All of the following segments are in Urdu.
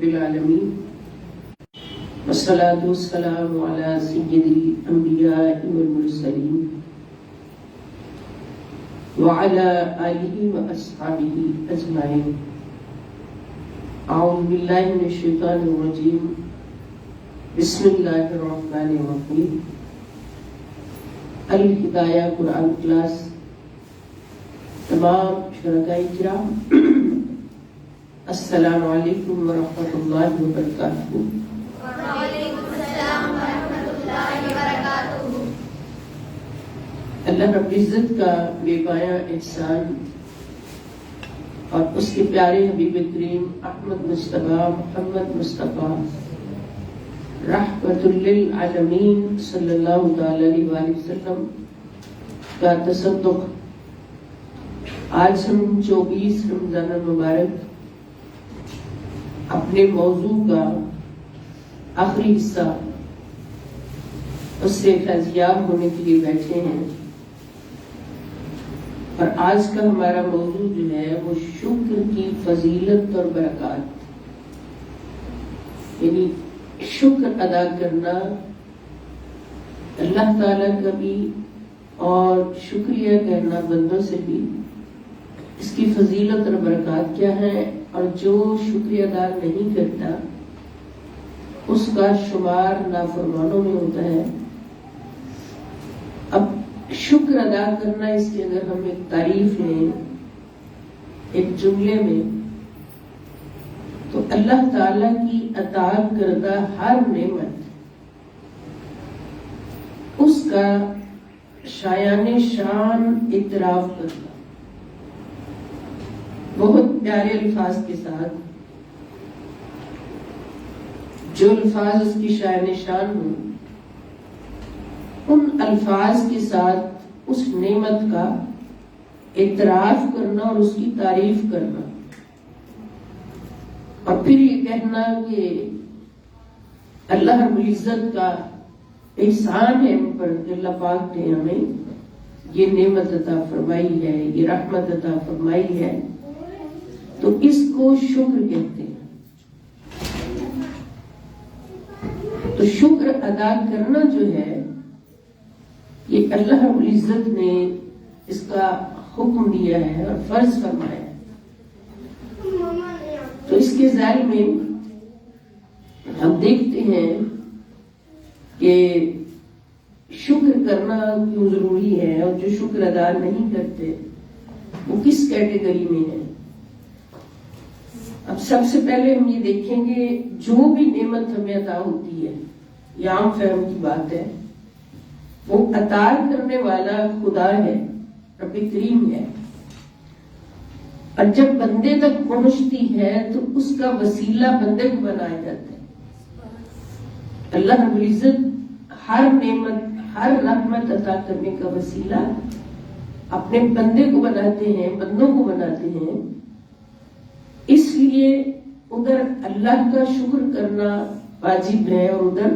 العالمین والصلاة والسلام علی سید الانبیاء والمرسلین وعلى آلہ واصحابہ اجمعین. اعوذ باللہ من الشیطان الرجیم. بسم اللہ الرحمن الرحیم. الہدایہ قرآن کلاس. تمام شرکائے کرام السلام علیکم ورحمۃ اللہ وبرکاتہ. وعلیکم السلام ورحمۃ اللہ وبرکاتہ. اللہ رب العزت کا بے پایا احسان اور اس کے پیارے حبیب کریم احمد مصطفیٰ محمد مصطفیٰ رحمت للعالمین صلی اللہ تعالی علیہ وآلہ وسلم کا تصدق. آج ہم 24 رمضان المبارک اپنے موضوع کا آخری حصہ اس سے فیضیاب ہونے کے لیے بیٹھے ہیں، اور آج کا ہمارا موضوع جو ہے وہ شکر کی فضیلت اور برکات، یعنی شکر ادا کرنا اللہ تعالیٰ کا بھی اور شکریہ کرنا بندوں سے بھی، اس کی فضیلت اور برکات کیا ہے، اور جو شکریہ ادا نہیں کرتا اس کا شمار نافرمانوں میں ہوتا ہے. اب شکر ادا کرنا، اس کی اگر ہم ایک تعریف لیں ایک جملے میں، تو اللہ تعالی کی عطا کردہ ہر نعمت اس کا شایان شان اعتراف کرنا. بہت پیارے الفاظ کے ساتھ، جو الفاظ اس کی شایان شان ہوں، ان الفاظ کے ساتھ اس نعمت کا اعتراف کرنا اور اس کی تعریف کرنا، اور پھر یہ کہنا کہ اللہ رب العزت کا احسان ہے ہم پر کہ اللہ پاک نے ہمیں یہ نعمت عطا فرمائی ہے، یہ رحمت عطا فرمائی ہے، تو اس کو شکر کہتے ہیں. تو شکر ادا کرنا جو ہے یہ اللہ رب العزت نے اس کا حکم دیا ہے اور فرض فرمایا ہے. تو اس کے ذیل میں ہم دیکھتے ہیں کہ شکر کرنا کیوں ضروری ہے، اور جو شکر ادا نہیں کرتے وہ کس کیٹیگری میں ہے. اب سب سے پہلے ہم یہ دیکھیں گے جو بھی نعمت ہمیں عطا ہوتی ہے، یہ عام فہم کی بات ہے، وہ عطا کرنے والا خدا ہے، رب کریم ہے، اور جب بندے تک پہنچتی ہے تو اس کا وسیلہ بندے کو بنایا جاتا ہے. اللہ رب العزت ہر نعمت، ہر رحمت عطا کرنے کا وسیلہ اپنے بندے کو بناتے ہیں، بندوں کو بناتے ہیں. اس لیے ادھر اللہ کا شکر کرنا واجب ہے، اور ادھر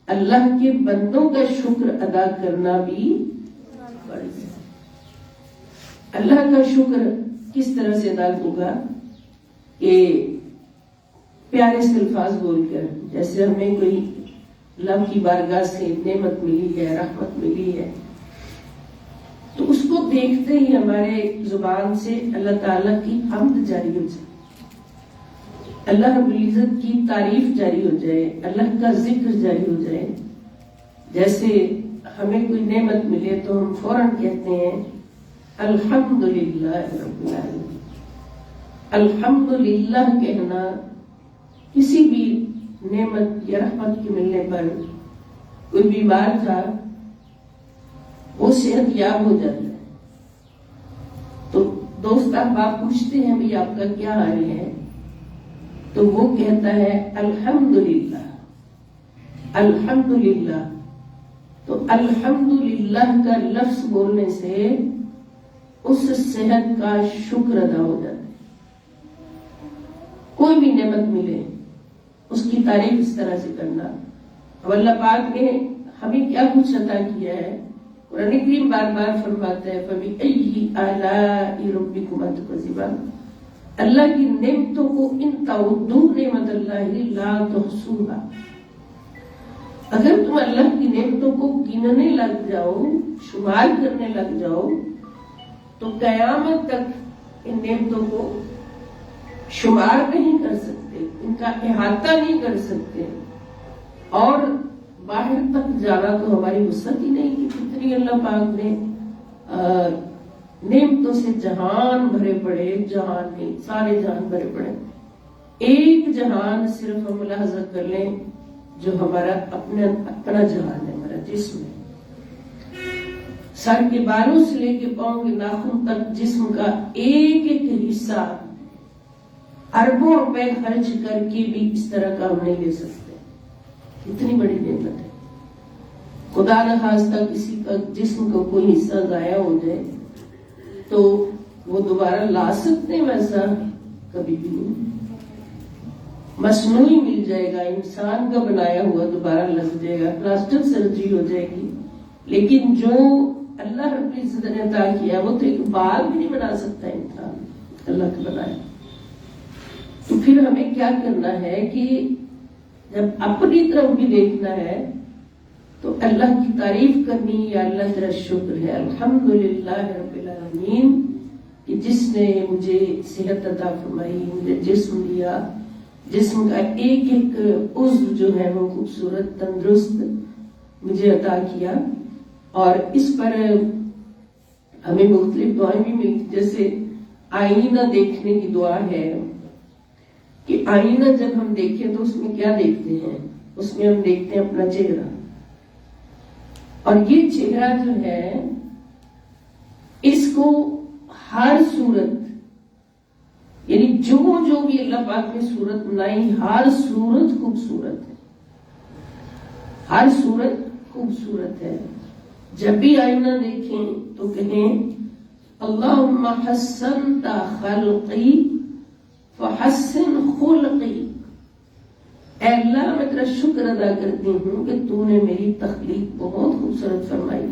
اللہ کے بندوں کا شکر ادا کرنا بھی فرض ہے. اللہ کا شکر کس طرح سے ادا ہوگا کہ پیارے سے الفاظ بول کر، جیسے ہمیں کوئی اللہ کی بارگاہ سے نعمت ملی ہے، رحمت ملی ہے، تو اس کو دیکھتے ہی ہمارے زبان سے اللہ تعالیٰ کی حمد جاری ہو جائے، اللہ رب العزت کی تعریف جاری ہو جائے، اللہ کا ذکر جاری ہو جائے. جیسے ہمیں کوئی نعمت ملے تو ہم فوراً کہتے ہیں الحمدللہ رب العالمین. الحمدللہ کہنا کسی بھی نعمت یا رحمت کے ملنے پر، کوئی بیمار تھا وہ صحت یاب ہو جاتا ہے، تو دوست احباب پوچھتے ہیں بھئی آپ کا کیا حال ہے، تو وہ کہتا ہے الحمدللہ الحمدللہ. تو الحمدللہ کا لفظ بولنے سے اس صحت کا شکر ادا ہو جاتا ہے. کوئی بھی نعمت ملے اس کی تعریف اس طرح سے کرنا. اب اللہ پاک نے ہمیں کیا کچھ عطا کیا ہے، قرآن کریم بار بار فرماتا ہے فَبِأَيِّ آلَاءِ رَبِّكُمَا تُكَذِّبَانِ. اللہ کی نعمتوں کو ان تعدوا نعمت اللہ لا تحصوها، اگر تم اللہ کی نعمتوں کو گننے لگ جاؤ، شمار کرنے لگ جاؤ، تو قیامت تک ان نعمتوں کو شمار نہیں کر سکتے، ان کا احاطہ نہیں کر سکتے، اور باہر تک جانا تو ہماری وسعت ہی نہیں کہ کتنی اللہ پاک نے نعمتوں سے جہان بھرے پڑے، جہان نہیں سارے جہان بھرے پڑے۔ ایک جہان صرف ہم ملاحظہ کر لیں جو ہمارا اپنا جہان ہے، ہمارا جسم ہے، سر کے بالوں سے لے کے پاؤں کے ناخن تک جسم کا ایک ایک حصہ اربوں روپے خرچ کر کے بھی اس طرح کا ہم نہیں لے سکتے، اتنی بڑی نعمت ہے۔ خدا نہ خواستہ کسی کا جسم کا کوئی حصہ ضائع ہو جائے تو وہ دوبارہ لا سکتے ہیں، ویسا کبھی بھی نہیں۔ مصنوعی مل جائے گا، انسان کا بنایا ہوا دوبارہ لگ جائے گا، پلاسٹک سرجری ہو جائے گی، لیکن جو اللہ رب العزت نے عطا کیا وہ تو ایک بال بھی نہیں بنا سکتا انسان، اللہ کا بنایا۔ تو پھر ہمیں کیا کرنا ہے کہ جب اپنی طرف بھی دیکھنا ہے تو اللہ کی تعریف کرنی، یا اللہ تیرا شکر ہے، الحمدللہ رب العالمین، کہ جس نے مجھے صحت عطا فرمائی، مجھے جسم دیا، جسم کا ایک ایک عضو جو ہے وہ خوبصورت تندرست مجھے عطا کیا، اور اس پر ہمیں مختلف دعائیں بھی ملتی، جیسے آئینہ دیکھنے کی دعا ہے کہ آئینہ جب ہم دیکھیں تو اس میں کیا دیکھتے ہیں؟ اس میں ہم دیکھتے ہیں اپنا چہرہ، اور یہ چہرہ جو ہے اس کو ہر صورت، یعنی جو بھی اللہ پاک نے صورت بنائی، ہر صورت خوبصورت ہے، ہر صورت خوبصورت ہے۔ جب بھی آئینہ دیکھیں تو کہیں اللہم حسنت خلقی فحسن خلقی، اے اللہ میں تیرا شکر ادا کرتی ہوں کہ تو نے میری تخلیق بہت خوبصورت فرمائی،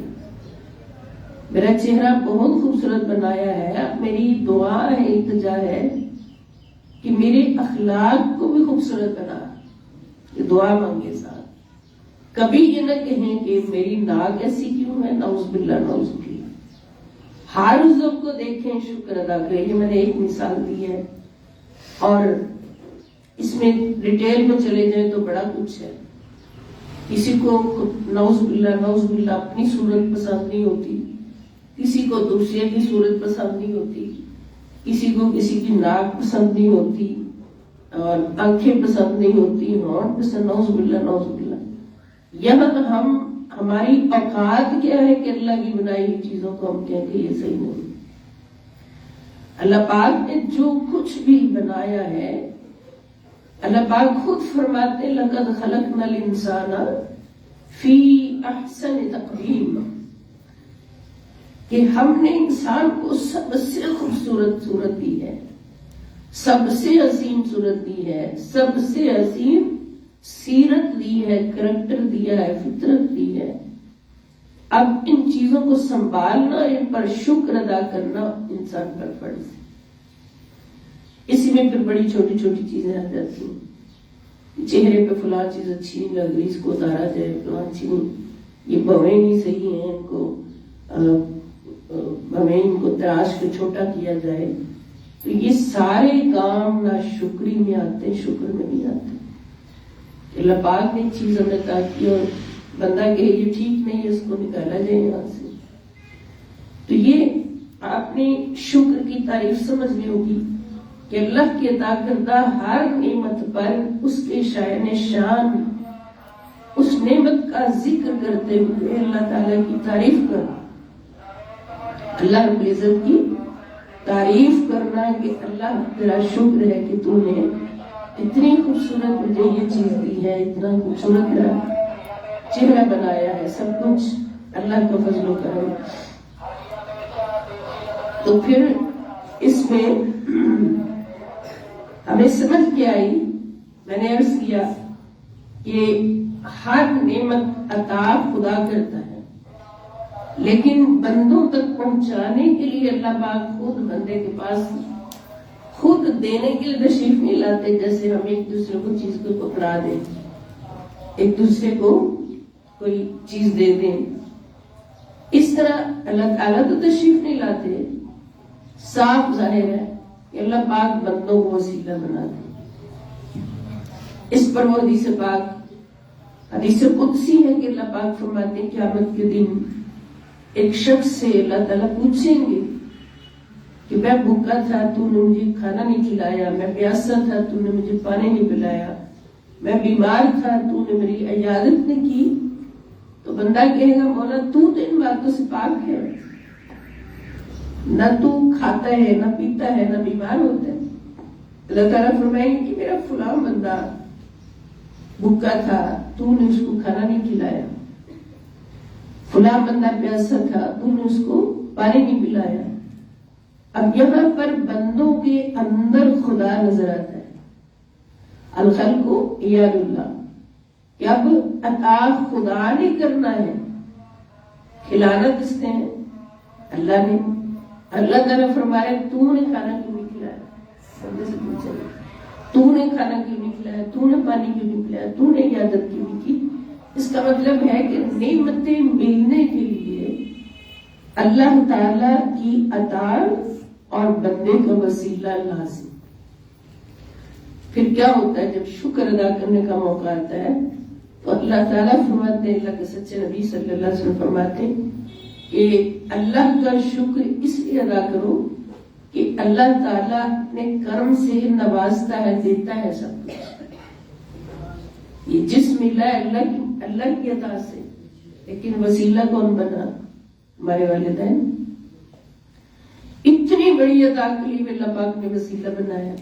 میرا چہرہ بہت خوبصورت بنایا ہے۔ اب میری دعا ہے، التجا ہے کہ میرے اخلاق کو بھی خوبصورت بنا، یہ دعا مانگے ساتھ۔ کبھی یہ نہ کہیں کہ میری ناک ایسی کیوں ہے، نعوذ باللہ نعوذ باللہ۔ ہر عضو کو دیکھیں، شکر ادا کریں۔ یہ میں نے ایک مثال دی ہے، اور اس میں ڈیٹیل میں چلے جائیں تو بڑا کچھ ہے۔ کسی کو نعوذ باللہ اپنی صورت پسند نہیں ہوتی، کسی کو دوسرے کی صورت پسند نہیں ہوتی، کسی کو کسی کی ناک پسند نہیں ہوتی، اور آنکھیں پسند نہیں ہوتی، ہونٹ پسند، نعوذ باللہ۔ یہاں ہماری اوقات کیا ہے کہ اللہ کی بنائی ہوئی چیزوں کو ہم کہیں کہ یہ صحیح نہیں۔ اللہ پاک نے جو کچھ بھی بنایا ہے، اللہ پاک خود فرماتے لقد خلقنا الانسان فی احسن تقویم، کہ ہم نے انسان کو سب سے خوبصورت صورت دی ہے، سب سے عظیم صورت دی ہے، سب سے عظیم سیرت دی ہے، کریکٹر دیا ہے، فطرت دی ہے۔ اب ان چیزوں کو سنبھالنا، ان پر شکر ادا کرنا انسان پر فرض ہے۔ اسی میں پھر بڑی چھوٹی چھوٹی چیزیں آ جاتی ہیں، چہرے پہ فلاں چیز اچھی نہیں لگ رہی، اس کو اتارا جائے، فلاں اچھی نہیں، یہ بھویں نہیں صحیح ہیں، ان کو بھویں ان کو تراش کے چھوٹا کیا جائے۔ تو یہ سارے کام نہ شکری میں آتے، شکر میں نہیں آتے۔ اللہ پاک نے چیز ہمیں عطا کی اور بندہ کہ یہ ٹھیک نہیں ہے، اس کو نکالا جائے یہاں سے۔ تو یہ آپ نے شکر کی تعریف سمجھنی ہوگی کہ اللہ کی عطا کردہ ہر نعمت پر اس کے شائن شان، اس نعمت کا ذکر کرتے ہوئے اللہ تعالیٰ کی تعریف کرنا، اللہ رب العزت کی تعریف کرنا کہ اللہ تیرا شکر ہے کہ تو نے اتنی خوبصورت مجھے یہ چیز دی ہے، اتنا خوبصورت میرا چہرہ بنایا ہے، سب کچھ اللہ کا فضل و کرم۔ تو پھر اس میں ہمیں سمجھ کے آئی، میں نے عرض کیا کہ ہر نعمت عطا خدا کرتا ہے، لیکن بندوں تک پہنچانے کے لیے اللہ پاک خود بندے کے پاس خود دینے کے لیے تشریف نہیں لاتے، جیسے ہم ایک دوسرے کو چیز کو پکڑا دیں، ایک دوسرے کو کوئی چیز دے دیں، اس طرح اللہ تعالیٰ تو تشریف نہیں لاتے. صاف ظاہر ہے کہ اللہ پاک بندوں کو وسیلہ بنا دے. اس پر وہ حدیث پاک، حدیث قدسی ہے کہ اللہ پاک فرماتے ہیں قیامت کے دن ایک شخص سے اللہ تعالیٰ پوچھیں گے کہ میں بھوکا تھا تو نے مجھے کھانا نہیں کھلایا، میں پیاسا تھا تو نے مجھے پانی نہیں پلایا، میں بیمار تھا تو نے میری عیادت نہیں کی. تو بندہ کہے گا مولا تو ان باتوں سے پاک ہے، نہ تو کھاتا ہے، نہ پیتا ہے، نہ بیمار ہوتا ہے. اللہ تعالیٰ فرمائیں گے کہ میرا فلاں بندہ بھوکا تھا تو نے اس کو کھانا نہیں کھلایا، فلاں بندہ پیاسا تھا تو نے اس کو پانی نہیں پلایا. اب یہاں پر بندوں کے اندر خدا نظر آتا ہے. الخلق عیال اللہ، کہ اب عطا خدا نے کرنا ہے، کھلانا کس نے ہے؟ اللہ نے. اللہ تعالیٰ فرمایا تو نے کھانا کیوں نہیں کھلایا؟ بندے سے پوچھا تو نے کھانا کیوں نہیں کھلایا، تو نے پانی کیوں نہیں پلایا، تو نے عیادت کیوں نہیں کی؟ اس کا مطلب ہے کہ نعمتیں ملنے کے لیے اللہ تعالیٰ کی عطا اور بندے کا وسیلہ لازم. پھر کیا ہوتا ہے جب شکر ادا کرنے کا موقع آتا ہے تو اللہ تعالیٰ فرماتے ہیں، اللہ کے سچے نبی صلی اللہ علیہ وسلم فرماتے ہیں کہ اللہ کا شکر اس لیے ادا کرو کہ اللہ تعالیٰ اپنے کرم سے نوازتا ہے، دیتا ہے سب کچھ. یہ جسم ملا ہے اللہ کی عطا سے، لیکن وسیلہ کون بنا؟ ہمارے والدین. اتنی بڑی عطا کے لیے اللہ پاک نے وسیلہ بنایا،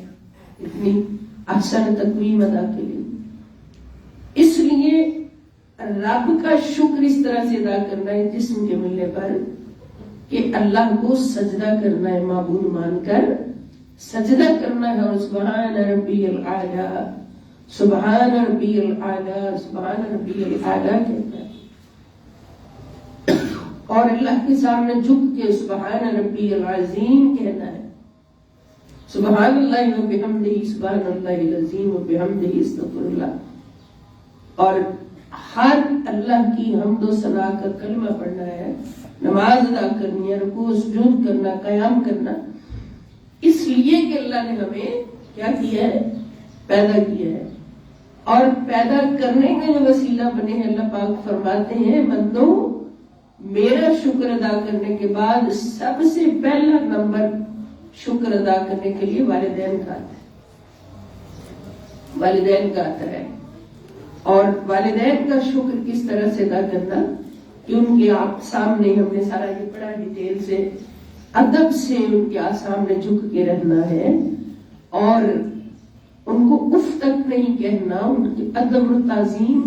اتنی احسن تقویم ادا کے لیے. اس لیے رب کا شکر اس طرح سے ادا کرنا ہے جسم کے ملنے پر کہ اللہ کو سجدہ کرنا ہے، معبود مان کر سجدہ کرنا ہے. اور سبحان ربی الاعلیٰ، سبحان ربی الاعلیٰ، سبحان ربی الاعلیٰ کہتا ہے. اور اللہ کے سامنے جھک کے سبحان ربی العظیم کہنا ہے. سبحان اللہ و بحمدہ، سبحان اللہ العظیم و بحمدہ، استغفر اللہ. اور ہر اللہ کی حمد و ثنا کا کلمہ پڑھنا ہے، نماز ادا کرنی ہے، رکوع سجود کرنا، قیام کرنا. اس لیے کہ اللہ نے ہمیں کیا کیا ہے؟ پیدا کیا ہے. اور پیدا کرنے کا جو وسیلہ بنے ہیں، اللہ پاک فرماتے ہیں بندوں میرا شکر ادا کرنے کے بعد سب سے پہلا نمبر شکر ادا کرنے کے لیے والدین کا آتا ہے، والدین کا آتا ہے. اور والدین کا شکر کس طرح سے ادا کرنا کہ ان کے آپ سامنے ہم نے سارا یہ پڑھا ڈیٹیل سے، ادب سے ان کے سامنے جھک کے رہنا ہے اور ان کو اف تک نہیں کہنا، ان کی ادب و تعظیم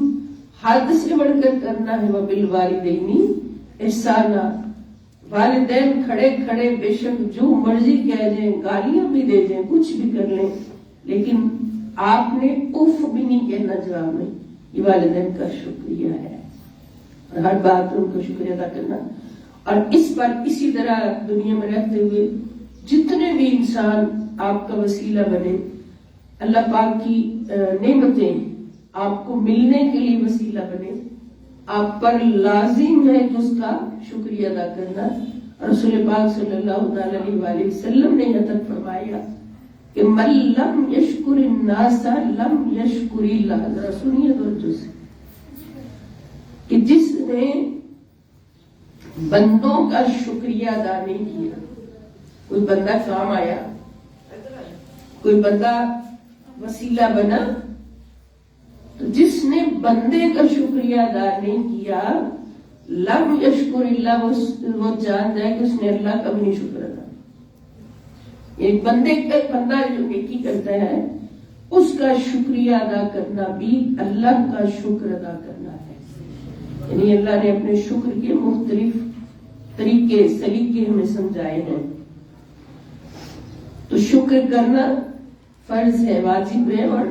حد سے بڑھ کر کرنا ہے. وبالوالدین احسانا، والدین کھڑے کھڑے بے شک جو مرضی کہہ دیں، گالیاں بھی دے دیں، کچھ بھی کر لیں، لیکن آپ نے اف بھی نہیں کہنا جواب میں. یہ والدین کا شکریہ ہے اور ہر بات ان کو شکریہ ادا کرنا. اور اس پر اسی طرح دنیا میں رہتے ہوئے جتنے بھی انسان آپ کا وسیلہ بنے، اللہ پاک کی نعمتیں آپ کو ملنے کے لیے وسیلہ بنے، آپ پر لازم ہے کہ اس کا شکریہ ادا کرنا. اور رسول پاک صلی اللہ علیہ وآلہ وسلم نے یہاں تک فرمایا کہ من لم یشکر الناس لم یشکر اللہ. ذرا سنیے توجہ سے کہ جس نے بندوں کا شکریہ ادا نہیں کیا، کوئی بندہ کام آیا، کوئی بندہ وسیلہ بنا، تو جس نے بندے کا شکریہ ادا نہیں کیا لم یشکر اللہ، وہ جان جائے کہ اس نے اللہ کا بھی نہیں شکر ادا. ایک بندہ جو نیکی کرتا ہے اس کا شکریہ ادا کرنا بھی اللہ کا شکر ادا کرنا ہے. یعنی اللہ نے اپنے شکر کے مختلف طریقے سلیقے ہمیں سمجھائے ہیں. تو شکر کرنا فرض ہے، واجب ہے. اور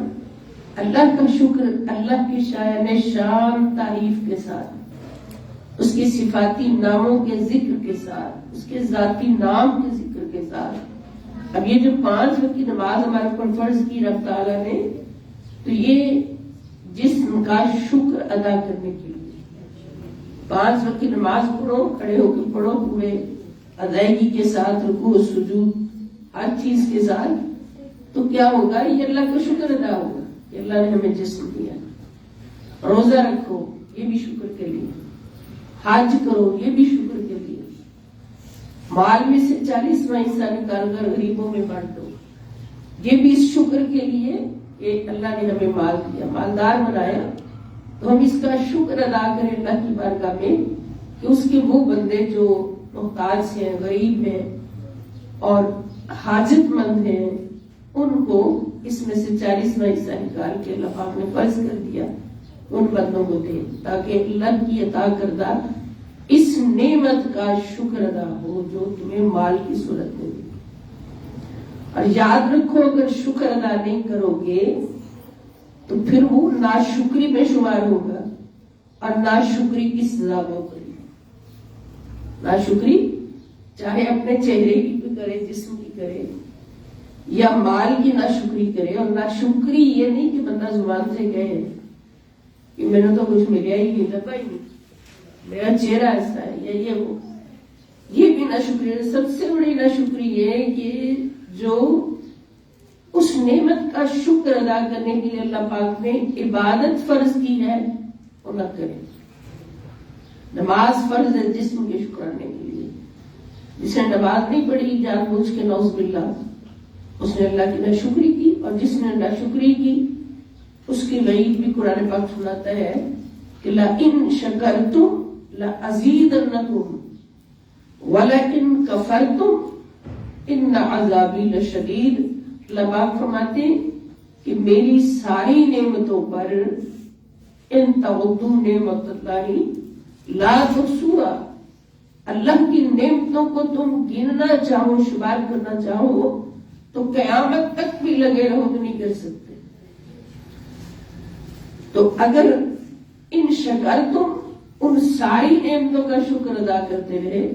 اللہ کا شکر اللہ کی شان شان تعریف کے ساتھ، اس کے صفاتی ناموں کے ذکر کے ساتھ، اس کے ذاتی نام کے ذکر کے ساتھ اب یہ جو 5 وقت کی نماز ہمارے اوپر فرض کی رب تعالیٰ نے، تو یہ جسم کا شکر ادا کرنے کے لیے 5 وقت کی نماز پڑھو، کھڑے ہو کے پڑھو پورے ادائیگی کے ساتھ، رکوع سجود ہر چیز کے ساتھ، تو کیا ہوگا؟ یہ اللہ کا شکر ادا ہوگا کہ اللہ نے ہمیں جسم دیا۔ روزہ رکھو، یہ بھی شکر کے لیے، حج کرو، یہ بھی شکر کے لیے، مال میں سے 40واں حصہ نکال کر غریبوں میں بانٹ دو، یہ بھی اس شکر کے لیے کہ اللہ نے ہمیں مال دیا، مالدار بنایا، تو ہم اس کا شکر ادا کریں اللہ کی بارگاہ میں کہ اس کے وہ بندے جو محتاج ہیں، غریب ہیں اور حاجت مند ہیں، ان کو اس میں سے 40واں حصہ نکال کے اللہ پاک نے فرض کر دیا، ان بندوں کو دے، تاکہ اللہ کی عطا کردہ اس نعمت کا شکر ادا ہو جو تمہیں مال کی صورت میں دی۔ اور یاد رکھو، اگر شکر ادا نہیں کرو گے تو پھر وہ ناشکری میں شمار ہوگا، اور ناشکری کی سزا وہ کرے۔ ناشکری چاہے اپنے چہرے کی بھی کرے، جسم کی کرے، یا مال کی ناشکری کرے۔ اور ناشکری یہ نہیں کہ بندہ زبان سے کہے کہ میں نے تو کچھ ملیا ہی نہیں، لگا ہی نہیں، میرا چہرہ ایسا ہے، یا یہ وہ، یہ بھی ناشکری ہے۔ سب سے بڑی ناشکری یہ ہے کہ جو اس نعمت کا شکر ادا کرنے کے لیے اللہ پاک نے عبادت فرض کی ہے وہ نہ کرے۔ نماز فرض ہے جسم کے شکرانے کے لیے، جس نے نماز نہیں پڑھی جان بوجھ کے، نعوذ باللہ، اس نے اللہ کی ناشکری کی، اور جس نے ناشکری کی اس کی وعید بھی قرآن پاک سناتا ہے کہ لَإِن شَكَرْتُمْ لَأَزِيدَنَّكُمْ وَلَئِن كَفَرْتُمْ إِنَّ عَذَابِي لَشَدِيدٌ۔ اللہ پاک فرماتے ہیں کہ میری ساری نعمتوں پر ان تعدوا نعمت اللہ لا تحصوها، اللہ کی نعمتوں کو تم گننا چاہو، شمار کرنا چاہو تو قیامت تک بھی لگے رہو تو نہیں کر سکتے۔ تو اگر ان شکرتم، ان ساری نعمتوں کا شکر ادا کرتے رہے،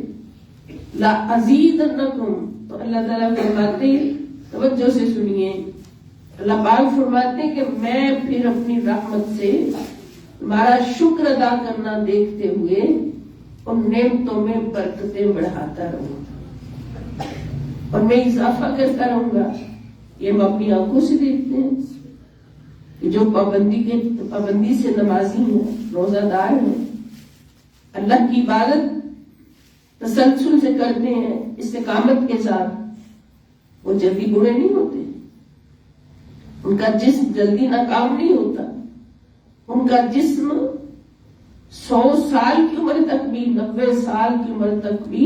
لا ازیدنکم، تو اللہ تعالیٰ فرماتے، توجہ سے سنیے، اللہ پاک فرماتے کہ میں پھر اپنی رحمت سے تمہارا شکر ادا کرنا دیکھتے ہوئے ان نعمتوں میں برکتیں بڑھاتا رہوں گا اور میں اضافہ کرتا رہوں گا۔ یہ ہم اپنی آنکھوں سے دیکھتے ہیں کہ جو پابندی سے نمازی ہیں، روزہ دار ہیں، اللہ کی عبادت تسلسل سے کرتے ہیں استقامت کے ساتھ، وہ جلدی بوڑھے نہیں ہوتے، ان کا جسم جلدی ناکام نہیں ہوتا، ان کا جسم 100 سال کی عمر تک بھی، 90 سال کی عمر تک بھی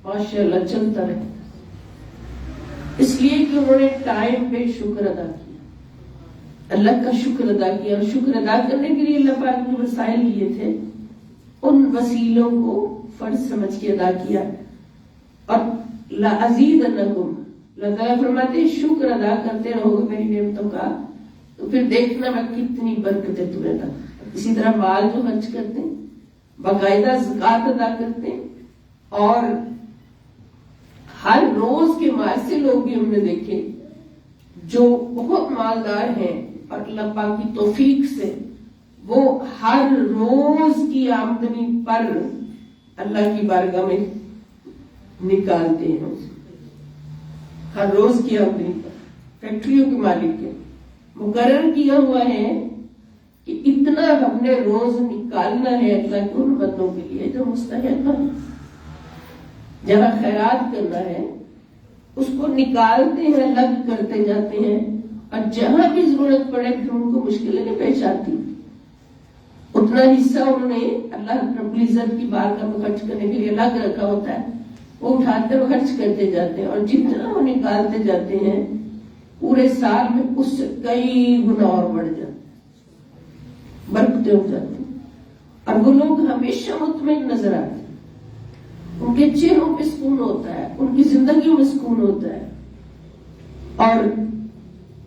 ماشاءاللہ چلتا رہتا، اس لیے کہ انہوں نے ٹائم پہ شکر ادا کیا، اللہ کا شکر ادا کیا۔ اور شکر ادا کرنے کے لیے اللہ پاک نے وسائل لیے تھے، ان وسیلوں کو فرض سمجھ کے ادا کیا۔ اور لَأَزِيدَنَّكُمْ، اللہ تعالیٰ فرماتے شکر ادا کرتے رہو گے میری نعمتوں کا تو پھر دیکھنا میں کتنی برکتیں تمہیں عطا۔ اسی طرح مال جو خرچ کرتے ہیں، باقاعدہ زکوٰۃ ادا کرتے ہیں، اور ہر روز کے ایسے لوگ بھی ہم نے دیکھے جو بہت مالدار ہیں اور اللہ پاک کی توفیق سے وہ ہر روز کی آمدنی پر اللہ کی بارگاہ میں نکالتے ہیں، ہر روز کی آمدنی پر۔ فیکٹریوں کے مالک ہیں، مقرر کیا ہوا ہے کہ اتنا ہم نے روز نکالنا ہے اللہ کے ان بندوں کے لیے جو مستحق ہیں، جہاں خیرات کرنا ہے اس کو نکالتے ہیں، الگ کرتے جاتے ہیں، اور جہاں بھی ضرورت پڑے پھر ان کو مشکلیں نہیں پیش آتی، اتنا حصہ انہوں نے اللہ رب العزت کی بارگاہ میں خرچ کرنے کے لیے الگ رکھا ہوتا ہے، وہ اٹھاتے ہوئے خرچ کرتے جاتے ہیں، اور جتنا وہ نکالتے جاتے ہیں پورے سال میں اس سے کئی گنا اور بڑھ جاتے ہیں، برکتیں ہو جاتی ہیں، اور وہ لوگ ہمیشہ مطمئن نظر آتے ہیں، ان کے چہروں پہ سکون ہوتا ہے، ان کی زندگیوں میں سکون ہوتا ہے، اور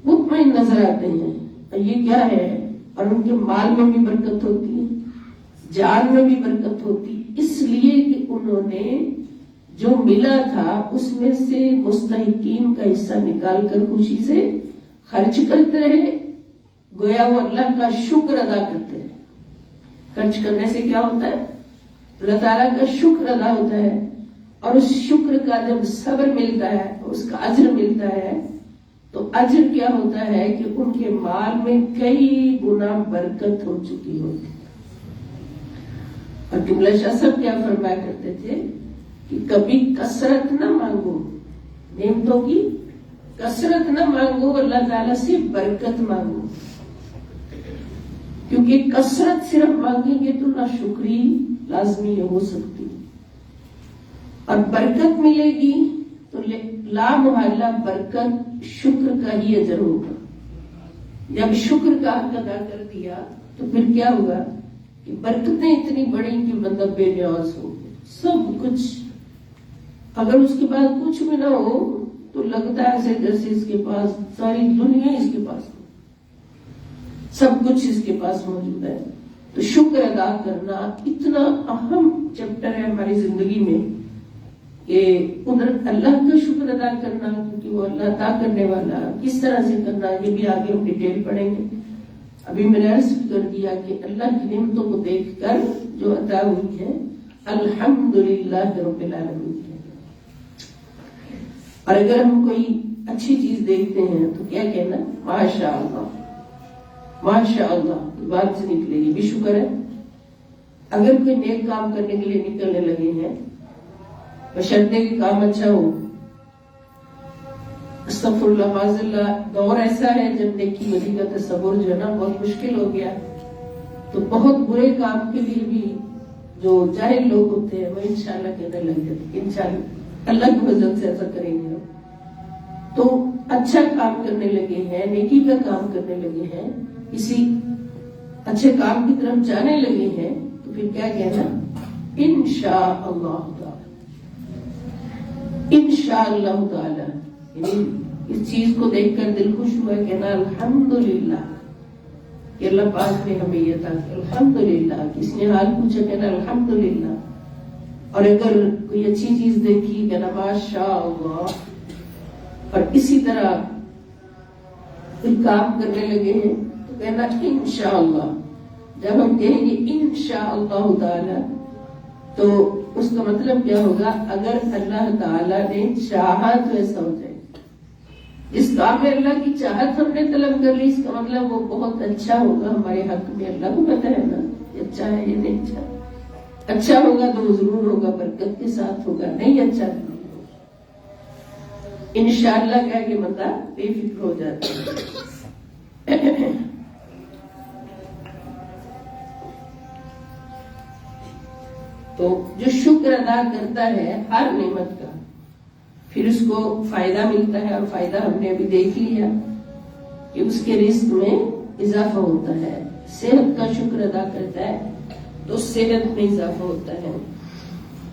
مطمئن نظر آتے ہیں۔ اور یہ کیا ہے؟ اور ان کے مال میں بھی برکت ہوتی ہے، جان میں بھی برکت ہوتی ہے، اس لیے کہ انہوں نے جو ملا تھا اس میں سے مستحقین کا حصہ نکال کر خوشی سے خرچ کرتے رہے، گویا وہ اللہ کا شکر ادا کرتے رہے۔ خرچ کرنے سے کیا ہوتا ہے؟ اللہ تعالیٰ کا شکر ادا ہوتا ہے، اور اس شکر کا جب صبر ملتا ہے، اس کا اجر ملتا ہے، تو اجر کیا ہوتا ہے کہ ان کے مال میں کئی گنا برکت ہو چکی ہوتی ہے۔ اور قبلہ شاہ صاحب کیا فرمایا کرتے تھے کہ کبھی کثرت نہ مانگو، نعمتوں کی کثرت نہ مانگو، اللہ تعالیٰ سے برکت مانگو، کیونکہ کثرت صرف مانگیں گے تو نہ شکری لازمی ہو سکتی، اور برکت ملے گی تو لا محالہ برکت شکر کا ہی اجر ہوگا۔ جب شکر کا حق ادا کر دیا تو پھر کیا ہوگا کہ برکتیں اتنی بڑی کہ بندہ بے نیاز ہو گیا، سب کچھ، اگر اس کے پاس کچھ بھی نہ ہو تو لگتا ہے جیسے اس کے پاس ساری دنیا اس کے پاس ہو، سب کچھ اس کے پاس موجود ہے۔ تو شکر ادا کرنا اتنا اہم چیپٹر ہے ہماری زندگی میں کہ قدرت اللہ کا شکر ادا کرنا، کیونکہ وہ اللہ عطا کرنے والا، کس طرح سے کرنا یہ بھی آگے ہم ڈیٹیل پڑھیں گے۔ ابھی میں نے عرض کر دیا کہ اللہ کی نعمتوں کو دیکھ کر جو عطا ہوئی ہے الحمدللہ رب العالمین ہے۔ اور اگر ہم کوئی اچھی چیز دیکھتے ہیں تو کیا کہنا؟ ماشاء اللہ، ماشاء اللہ کی بات سے نکلے گی، بھی شکر ہے۔ اگر کوئی نیک کام کرنے کے لیے نکلنے لگے ہیں، بشرطے کہ کام اچھا ہو، استغفر اللہ معاذ اللہ، دور ایسا ہے جب نیکی بدی کا تصور جو ہے نا بہت مشکل ہو گیا، تو بہت برے کام کے لیے بھی جو جاہل لوگ ہوتے ہیں وہ انشاءاللہ کہنے لگ جاتے ہیں انشاءاللہ اللہ کی وجہ سے ایسا کریں گے۔ تو اچھا کام کرنے لگے ہیں، نیکی کا کام کرنے لگے ہیں، کسی اچھے کام کی طرف جانے لگے ہیں، تو پھر کیا کہنا؟ انشاءاللہ تعالی، انشاءاللہ تعالی، یعنی اس چیز کو دیکھ کر دل خوش ہوا، کہنا الحمدللہ کہ اللہ پاک نے ہمیں یہ عطا کیا، الحمدللہ۔ کس نے حال پوچھا، کہنا الحمدللہ۔ اور اگر کوئی اچھی چیز دیکھی، کہنا ماشاءاللہ۔ اور اسی طرح کوئی کام کرنے لگے ہیں تو کہنا انشاءاللہ۔ جب ہم کہیں گے انشاءاللہ تعالی تو اس کا مطلب کیا ہوگا؟ اگر اللہ تعالی نے چاہا تو ایسا ہو جائے۔ اس کام میں اللہ کی چاہت ہم نے طلب کر لی، اس کا مطلب وہ بہت اچھا ہوگا ہمارے حق میں۔ اللہ کو پتہ ہے نا یہ اچھا ہے یہ نہیں اچھا، اچھا ہوگا تو وہ ضرور ہوگا، برکت کے ساتھ ہوگا، نہیں اچھا نہیں ہوگا۔ انشاءاللہ کہہ کے بندہ بے فکر ہو جاتا ہے۔ تو جو شکر ادا کرتا ہے ہر نعمت کا، پھر اس کو فائدہ ملتا ہے، اور فائدہ ہم نے ابھی دیکھ لیا کہ اس کے رزق میں اضافہ ہوتا ہے۔ صحت کا شکر ادا کرتا ہے تو صحت میں اضافہ ہوتا ہے،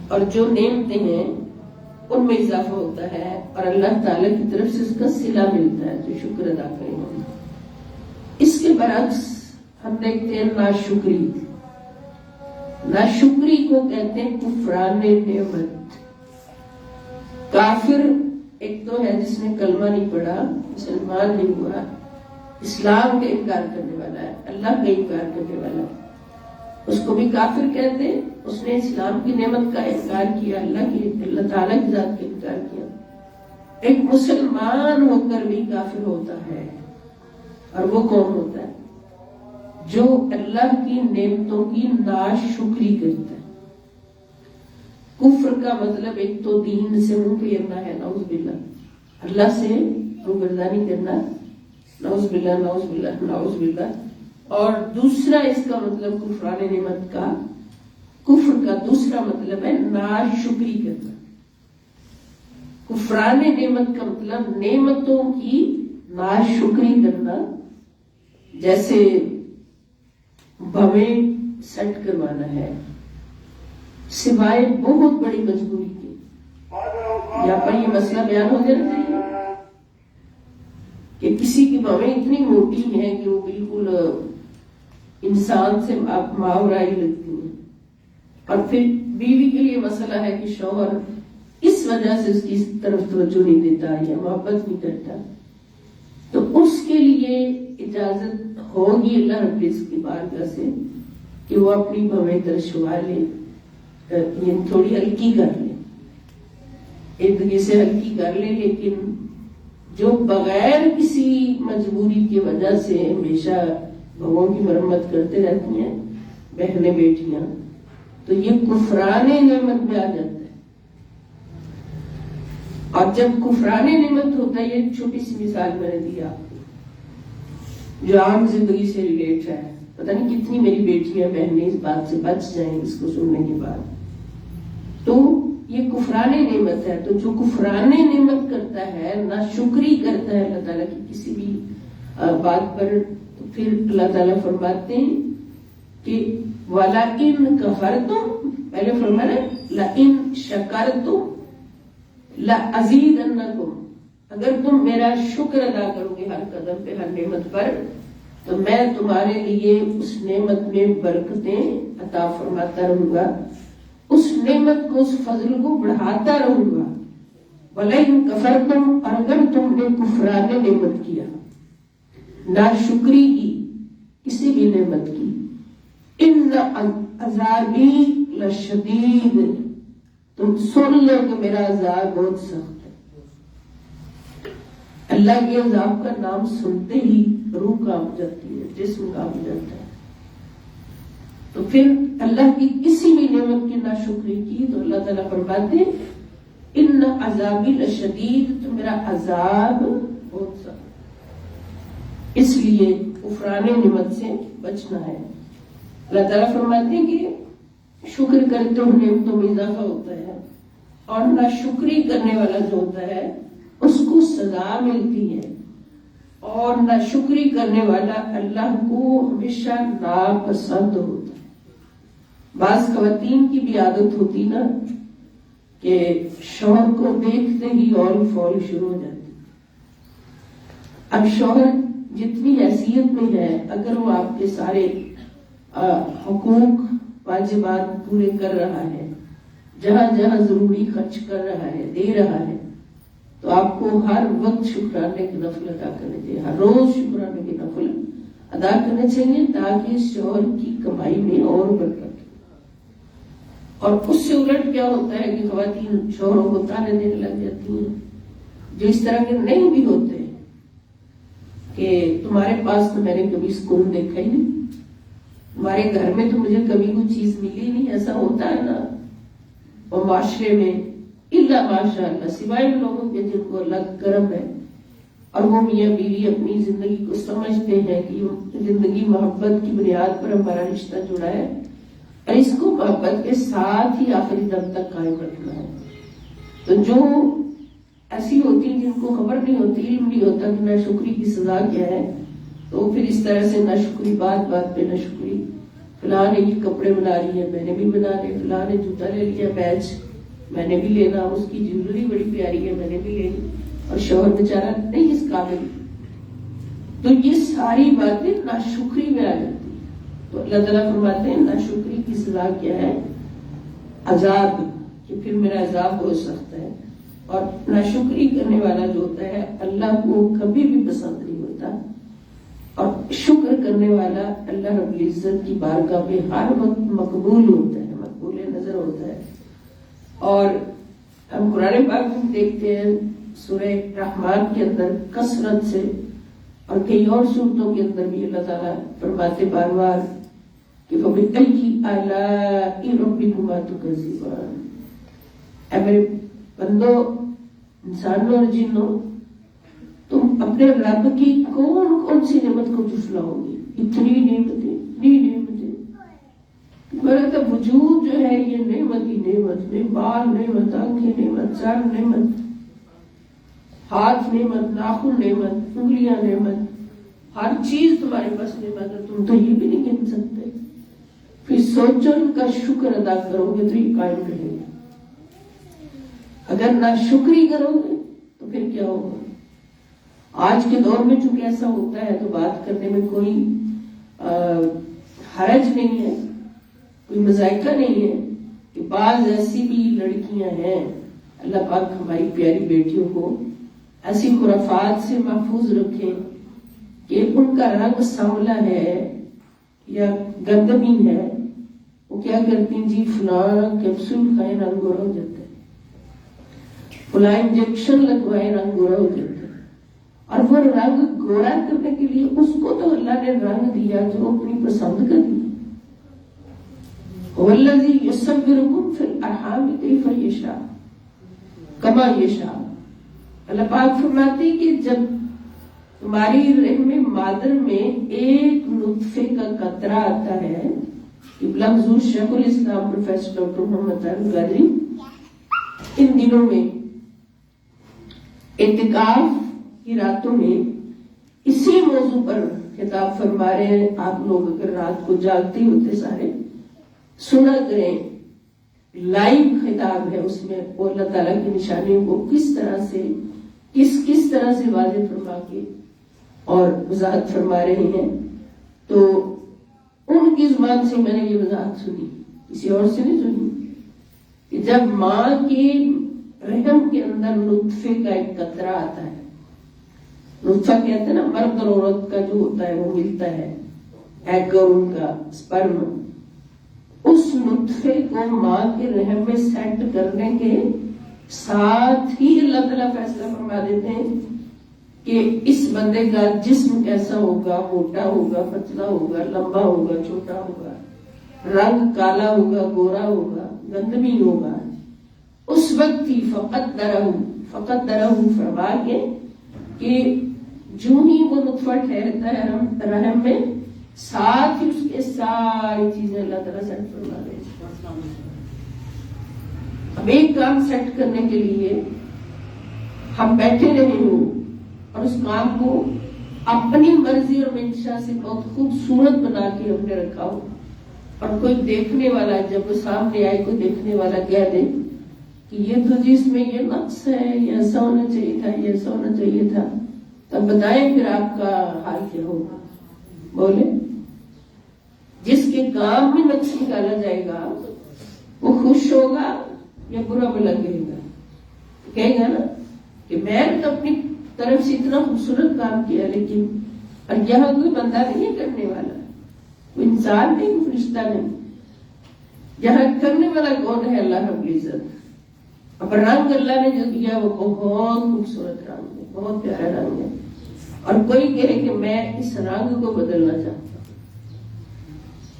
اور جو نعمتیں ہیں ان میں اضافہ ہوتا ہے، اور اللہ تعالیٰ کی طرف سے اس کا صلہ ملتا ہے جو شکر ادا کریں گے۔ اس کے برعکس ہم دیکھتے ہیں ناشکری۔ ناشکری کو کہتے ہیں کفران نعمت۔ کافر ایک تو ہے جس نے کلمہ نہیں پڑھا، مسلمان نہیں ہوا، اسلام کا انکار کرنے والا ہے، اللہ کا انکار کرنے والا ہے، اس کو بھی کافر کہتے ہیں۔ اس نے اسلام کی نعمت کا انکار کیا، اللہ تعالیٰ کی ذات کا انکار کیا۔ ایک مسلمان ہو کر بھی کافر ہوتا ہے، اور وہ کون ہوتا ہے؟ جو اللہ کی نعمتوں کی ناشکری کرتا ہے۔ کفر کا مطلب ایک تو دین سے منہ پھیرنا ہے، نعوذ باللہ، اللہ سے روگردانی کرنا، نعوذ باللہ نعوذ باللہ نعوذ باللہ۔ اور دوسرا اس کا مطلب کفران نعمت کا، کفر کا دوسرا مطلب ہے ناشکری کرنا۔ کفران نعمت کا مطلب نعمتوں کی ناشکری کرنا، جیسے بھویں سیٹ کروانا ہے سوائے بہت بڑی مجبوری کی۔ یہاں پر یہ مسئلہ بیان ہو جانا چاہیے کہ کسی کی بھویں اتنی موٹی ہیں کہ وہ بالکل انسان سے ماورائی لگتی ہیں، اور پھر بیوی کے لیے مسئلہ ہے کہ شوہر وجہ سے اس کی طرف توجہ نہیں دیتا یا محبت نہیں کرتا، تو اس کے لیے اجازت ہوگی اللہ رب العزت کی بارگاہ سے کہ وہ اپنی بھویں ترشوا لے، یہ تھوڑی ہلکی کر لے، ایک طریقے سے ہلکی کر لے، لیکن جو بغیر کسی مجبوری کی وجہ سے ہمیشہ بھووں کی مرمت کرتے رہتی ہیں بہنیں بیٹیاں، تو یہ کفران نعمت میں آ جاتا ہے۔ اور جب کفران نعمت ہوتا ہے، یہ چھوٹی سی مثال میں نے دی آپ کو جو عام زندگی سے ریلیٹ ہے، پتہ نہیں کتنی میری بیٹیاں بہنیں اس بات سے بچ جائیں اس کو سننے کے بعد، تو یہ کفران نعمت ہے۔ تو جو کفران نعمت کرتا ہے، ناشکری کرتا ہے اللہ تعالیٰ کی کسی بھی بات پر، تو پھر اللہ تعالیٰ فرماتے ہیں کہ وَلَئِن كَفَرْتُمْ، پہلے فرمایا لَئِن شَكَرْتُمْ لَأَزِيدَنَّكُمْ، اگر تم میرا شکر ادا کرو گے ہر قدم پہ، ہر نعمت پر، تو میں تمہارے لیے اس نعمت میں برکتیں عطا فرماتا رہوں گا، اس نعمت کو، اس فضل کو بڑھاتا رہوں گا۔ وَلَئِن كَفَرْتُمْ، اور اگر تم نے کفران نعمت کیا، ناشکری کی کسی بھی نعمت کی، اِنَّ عَذَابِي لَشَدِيدٌ، تم سن لو کہ میرا عذاب بہت سخت ہے۔ اللہ کے عذاب کا نام سنتے ہی روح کانپ جاتی ہے، جسم کانپ جاتا ہے۔ تو پھر اللہ کی کسی بھی نعمت کی ناشکری کی تو اللہ تعالیٰ فرماتے ہیں ان عذابی لشدید، تو میرا عذاب بہت سخت، اس لیے کفران نعمت سے بچنا ہے۔ اللہ تعالیٰ فرماتے ہیں کہ شکر کرتے ہوئے نعمتوں میں اضافہ ہوتا ہے، اور ناشکری کرنے والا جو ہوتا ہے اس کو سزا ملتی ہے، اور ناشکری کرنے والا اللہ کو ہمیشہ ناپسند ہوتا ہے۔ بعض خواتین کی بھی عادت ہوتی نا کہ شوہر کو دیکھتے ہی اول فول شروع ہو جاتی۔ اب شوہر جتنی حیثیت میں ہے، اگر وہ آپ کے سارے حقوق واجبات پورے کر رہا ہے، جہاں جہاں ضروری خرچ کر رہا ہے، دے رہا ہے، تو آپ کو ہر وقت شکرانے کی نفل ادا کرنے چاہیے، ہر روز شکرانے کی نفل ادا کرنے چاہیے، تاکہ شوہر کی کمائی میں اور برکت۔ اور اس سے الٹ کیا ہوتا ہے کہ خواتین شوہروں کو تانے دینے لگ جاتی ہیں، جو اس طرح کے نہیں بھی ہوتے کہ تمہارے پاس تو میں نے کبھی سکون دیکھا ہی نہیں، تمہارے گھر میں تو مجھے کبھی کوئی چیز ملی نہیں، ایسا ہوتا ہے نا۔ اور معاشرے میں الا ماشاء اللہ، سوائے ان لوگوں کے جن کو اللہ کا کرم ہے اور وہ میاں بیوی اپنی زندگی کو سمجھتے ہیں کہ زندگی محبت کی بنیاد پر ہمارا رشتہ جڑا ہے، اور اس کو محبت کے ساتھ ہی آخری دم تک قائم رکھنا ہے۔ تو جو ایسی ہوتی ہیں جن کو خبر نہیں ہوتی، علم نہیں ہوتا کہ ناشکری کی سزا کیا ہے، تو پھر اس طرح سے ناشکری، بات بات پہ ناشکری، فلاں نے یہ کپڑے بنا لیے میں نے بھی بنا لے، فلاں نے جوتا لے لیا بیچ میں نے بھی لینا، اس کی جیولری بڑی پیاری ہے میں نے بھی لینی، اور شوہر بیچارہ نہیں اس قابل۔ تو یہ ساری باتیں ناشکری میں آ جاتی ہیں۔ تو اللہ تعالیٰ فرماتے ہیں ناشکری کی سزا کیا ہے؟ عذاب، کہ پھر میرا عذاب ہو سکتا ہے۔ اور ناشکری کرنے والا جو ہوتا ہے اللہ کو کبھی بھی پسند نہیں ہوتا، اور شکر کرنے والا اللہ رب العزت کی بارگاہ میں ہر وقت مقبول ہوتا ہے، مقبول نظر ہوتا ہے۔ اور ہم قرآن پاک میں دیکھتے ہیں سورہ رحمان کے اندر کثرت سے، اور کئی اور صورتوں کے اندر بھی اللہ تعالیٰ فرماتے بار بار کہ فَبِأَيِّ آلَاءِ رَبِّكُمَا تُكَذِّبَانِ، اے میرے بندو، انسانوں اور جنوں، تم اپنے رب کی کون کون سی نعمت کو جھٹلاؤ گی؟ اتنی نعمتیں میرا تو وجود جو ہے یہ نعمت ہی نعمت، میں بال نعمت، آنکھیں نعمت، سر نعمت، ہاتھ نعمت، ناخن نعمت، انگلیاں نعمت، ہر چیز تمہارے پاس نعمت ہے، تم تو یہ بھی نہیں گن سکتے۔ پھر سوچو ان کا شکر ادا کرو گے تو یہ قائم رہے گا، اگر ناشکری کرو گے تو پھر کیا ہوگا؟ آج کے دور میں چونکہ ایسا ہوتا ہے تو بات کرنے میں کوئی حرج نہیں ہے، کوئی مذائقہ نہیں ہے کہ بعض ایسی بھی لڑکیاں ہیں اللہ پاک ہماری پیاری بیٹیوں کو ایسی خرافات سے محفوظ رکھے کہ ان کا رنگ سانولا ہے یا گندمی ہے، وہ کیا کرتی ہیں جی فلاں کیپسول کھائے رنگ گورا ہو جاتا ہے، فلاں انجیکشن لگوائے رنگ گورا ہو جاتا ہے. اور وہ رنگ گورا کرنے کے لیے اس کو تو اللہ نے رنگ دیا جو اپنی پسند کا دیا. والذی یصورکم فی الارحام کیف یشاء کما یشاء. اللہ پاک فرماتے ہیں کہ جب تمہاری رحم مادر میں ایک نطفے کا قطرہ آتا ہے، قبلہ حضور شیخ الاسلام پروفیسر ڈاکٹر محمد طاہر قادری ان دنوں میں اعتکاف کی راتوں میں اسی موضوع پر خطاب فرما رہے ہیں. آپ لوگ اگر رات کو جاگتے ہوتے سارے سنا کریں، لائیو خطاب ہے اس میں، وہ اللہ تعالیٰ کی نشانیوں کو کس طرح سے کس طرح سے واضح فرما کے اور وضاحت فرما رہے ہیں. تو ان کی زبان سے میں نے یہ وضاحت سنی، کسی اور سے نہیں سنی، کہ جب ماں کے رحم کے اندر نطفے کا ایک قطرہ آتا ہے، نطفہ کہتے ہیں نا مرد اور عورت کا جو ہوتا ہے وہ ملتا ہے، ایگ اور ان کا سپرم، اس نطفے کو ماں کے رحم میں سیٹ کرنے کے ساتھ ہی اللہ تعالیٰ فیصلہ فرما دیتے ہیں کہ اس بندے کا جسم کیسا ہوگا، موٹا ہوگا، پتلا ہوگا، لمبا ہوگا، چھوٹا ہوگا، رنگ کالا ہوگا، گورا ہوگا، گندمی ہوگا. اس وقت ہی فقط درہ فرما کے کہ جو ہی وہ نطفہ ٹھہرتا ہے رحم میں، ساتھ ہی اس کے ساری چیزیں اللہ تعالیٰ سیٹ فرما دیتے ہیں. اب ایک کام سیٹ کرنے کے لیے ہم بیٹھے رہے ہوں اور اس کام کو اپنی مرضی اور منشا سے بہت خوبصورت بنا کے ہم نے رکھا ہو، اور کوئی دیکھنے والا جب وہ سامنے آئے، کوئی دیکھنے والا کہہ دے کہ یہ تو جس میں یہ نقص ہے، یہ ایسا ہونا چاہیے تھا، یہ ایسا ہونا چاہیے تھا، تب بتائیں پھر آپ کا حال کیا ہوگا؟ بولے. جس کے کام میں نقص نکالا جائے گا وہ خوش ہوگا یا برا بلا کہے گا؟ کہے گا نا کہ میں تو اپنی طرف سے اتنا خوبصورت کام کیا، لیکن اور یہاں کوئی بندہ نہیں ہے کرنے والا، کوئی انسان نہیں، کوئی فرشتہ نہیں، یہاں کرنے والا کون ہے؟ اللہ رب العزت. اب رنگ اللہ نے جو دیا وہ بہت خوبصورت رنگ ہے، بہت پیارا رنگ ہے، اور کوئی کہے کہ میں اس رنگ کو بدلنا چاہتا ہوں.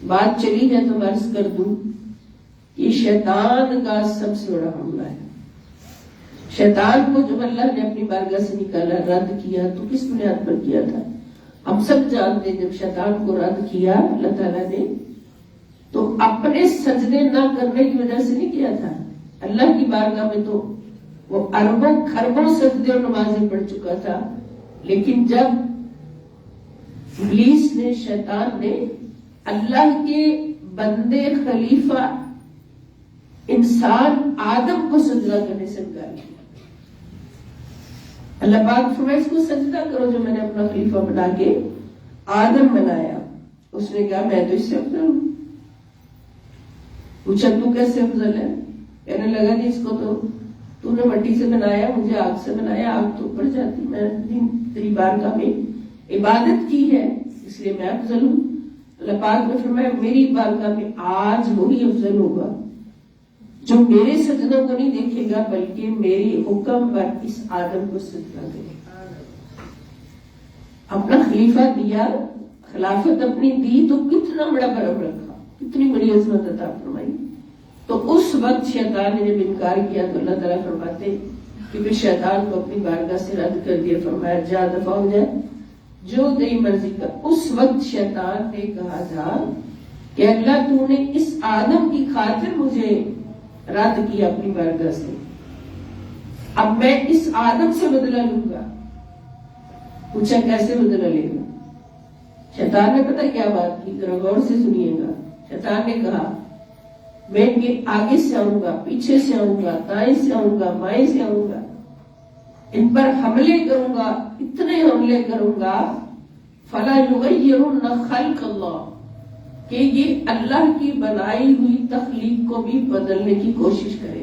بات چلی جائے تو عرض کر دوں، یہ شیطان کا سب سے بڑا حملہ ہے. شیطان کو جب اللہ نے اپنی بارگاہ سے نکالا، رد کیا، تو کس بنیاد پر کیا تھا؟ ہم سب جانتے ہیں جب شیطان کو رد کیا اللہ تعالیٰ نے تو اپنے سجدے نہ کرنے کی وجہ سے نہیں کیا تھا. اللہ کی بارگاہ میں تو وہ اربوں خربوں سجدے اور نمازیں پڑھ چکا تھا، لیکن جب ابلیس نے، شیطان نے اللہ کے بندے خلیفہ انسان آدم کو سجدہ کرنے سے انکار کیا، اللہ پاک فرمائے اس کو سجدہ کرو جو میں نے اپنا خلیفہ بنا کے آدم بنایا. اس نے کہا میں تو اس سے افضل ہوں. پوچھا تو کیسے افضل ہے؟ کہنے لگا جی اس کو تو نے مٹی سے بنایا، مجھے آگ سے بنایا، آگ تو اوپر جاتی، میں تیری بارگاہ میں عبادت کی ہے اس لیے میں افضل ہوں. اللہ پاک نے فرمایا میری بارگاہ میں آج وہی افضل ہوگا جو میرے سجدوں کو نہیں دیکھے گا بلکہ میری حکم پر اس آدم کو سجدہ کرے گا. اپنا خلیفہ دیا، خلافت اپنی دی تو کتنا بڑا برم رکھا، کتنی بڑی عظمت عطا فرمائی. تو اس وقت شیطان نے جب انکار کیا تو اللہ تعالیٰ فرماتے کہ پھر شیطان کو اپنی بارگاہ سے رد کر دیا، فرمایا جا دفع ہو جائے جو تیری مرضی کا. اس وقت شیطان نے کہا تھا کہ اللہ تو نے اس آدم کی خاطر مجھے رد کیا اپنی بارگاہ سے، اب میں اس آدم سے بدلہ لوں گا. پوچھا کیسے بدلہ لے گا؟ شیطان نے پتہ کیا بات کی، ذرا غور سے سنیے گا. شیطان نے کہا میں ان کے آگے سے آؤں گا، پیچھے سے آؤں گا، دائیں سے آؤں گا، بائیں سے آؤں گا، ان پر حملے کروں گا، اتنے حملے کروں گا فَلَا يُغَيِّرُنَّ خَلْقَ اللَّهِ کہ یہ اللہ کی بنائی ہوئی تخلیق کو بھی بدلنے کی کوشش کرے.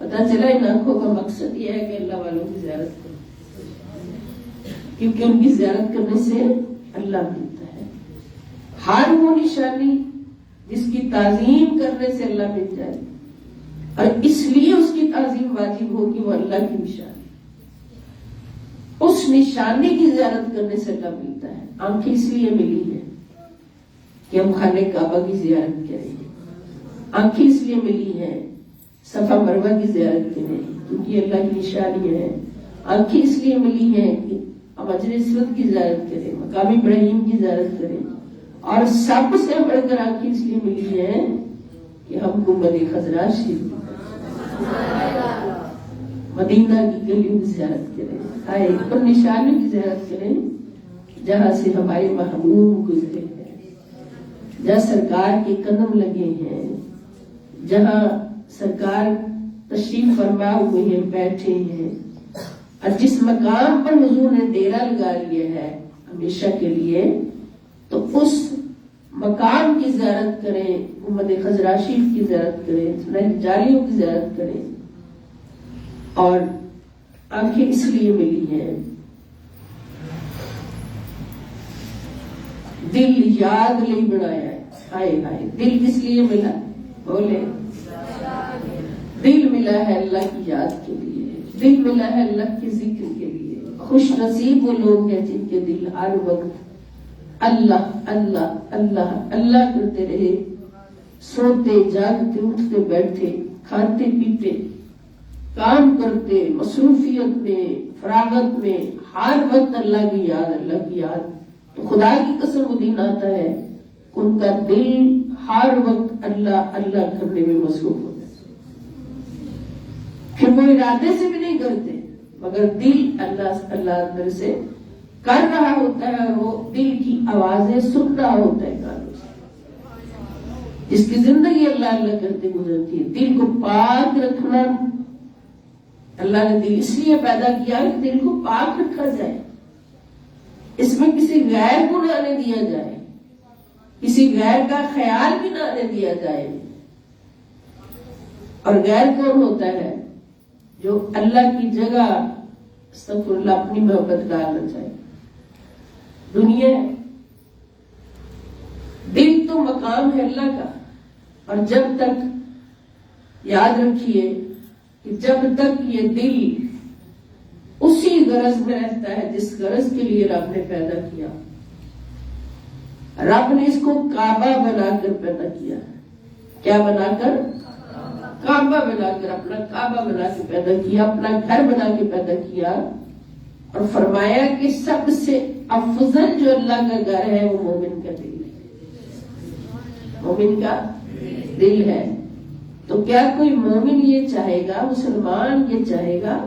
پتہ چلا ان آنکھوں کا مقصد یہ ہے کہ اللہ والوں کی زیارت کرو، کیونکہ ان کی زیارت کرنے سے اللہ ملتا ہے۔ ہر وہ نشانی جس کی تعظیم کرنے سے اللہ مل جائے، اور اس لیے اس کی تعظیم واجب ہو کہ وہ اللہ کی نشانی، اس نشانی کی زیارت کرنے سے اللہ ملتا ہے۔ آنکھیں اس لیے ملی ہے کہ ہم خانہ کعبہ کی زیارت کریں، آنکھیں اس لیے ملی ہیں صفا مروہ کی زیارت کریں کیونکہ اللہ کی نشانی ہے، آنکھیں اس لیے ملی ہیں کہ ہم حجر اسود کی زیارت کریں، مقام ابراہیم کی زیارت کریں، اور سب سے بڑھ کر آنکھیں اس لیے ملی ہیں کہ ہم گنبد خضرا شریف مدینہ کی گلیوں کی زیارت کریں، آئے ان نشانیوں کی زیارت کریں جہاں سے ہمارے محبوب گزرے ہیں، جہاں سرکار کے قدم لگے ہیں، جہاں سرکار تشریف فرما ہوئے ہیں، بیٹھے ہیں، اور جس مقام پر حضور نے ڈیرا لگا لیا ہے ہمیشہ کے لیے، تو اس مقام کی زیارت کریں، گنبد خضرا شریف کی زیارت کریں، سنہری جالیوں کی زیارت کریں۔ اور آنکھیں اس لیے ملی ہیں، دل یاد نہیں بنایا ہے، ہائے ہائے دل کس لیے ملا؟ بولے، دل ملا ہے اللہ کی یاد کے لیے، دل ملا ہے اللہ کے ذکر کے لیے۔ خوش نصیب وہ لوگ ہیں جن کے دل ہر وقت اللہ اللہ اللہ اللہ کرتے رہے، سوتے جاگتے اٹھتے بیٹھتے کھاتے پیتے کام کرتے مصروفیت میں فراغت میں ہر وقت اللہ کی یاد، اللہ کی یاد۔ تو خدا کی قسم وہ دن آتا ہے کہ ان کا دل ہر وقت اللہ اللہ کرنے میں مصروف ہوتا ہے، پھر وہ ارادے سے بھی نہیں کرتے مگر دل اللہ اللہ اندر سے کر رہا ہوتا ہے، اور وہ دل کی آوازیں سن رہا ہوتا ہے کانوں سے۔ جس کی زندگی اللہ اللہ کرتے گزرتی ہے، دل کو پاک رکھنا، اللہ نے دل اس لیے پیدا کیا کہ دل کو پاک رکھا جائے، اس میں کسی غیر کو نہ آنے دیا جائے، کسی غیر کا خیال بھی نہ آنے دیا جائے۔ اور غیر کون ہوتا ہے؟ جو اللہ کی جگہ استغفر اللہ اپنی محبت ڈالنا چاہے۔ دنیا دل تو مقام ہے اللہ کا، اور جب تک یاد رکھیے کہ جب تک یہ دل اسی غرض میں رہتا ہے جس غرض کے لیے رب نے پیدا کیا، رب نے اس کو کعبہ بنا کر پیدا کیا ہے۔ کیا بنا کر؟ کعبہ بنا کر، اپنا کعبہ بنا کے پیدا کیا، اپنا گھر بنا کے پیدا کیا، اور فرمایا کہ سب سے افضل جو اللہ کا گھر ہے وہ مومن کا دل ہے، مومن کا دل ہے۔ تو کیا کوئی مومن یہ چاہے گا، مسلمان یہ چاہے گا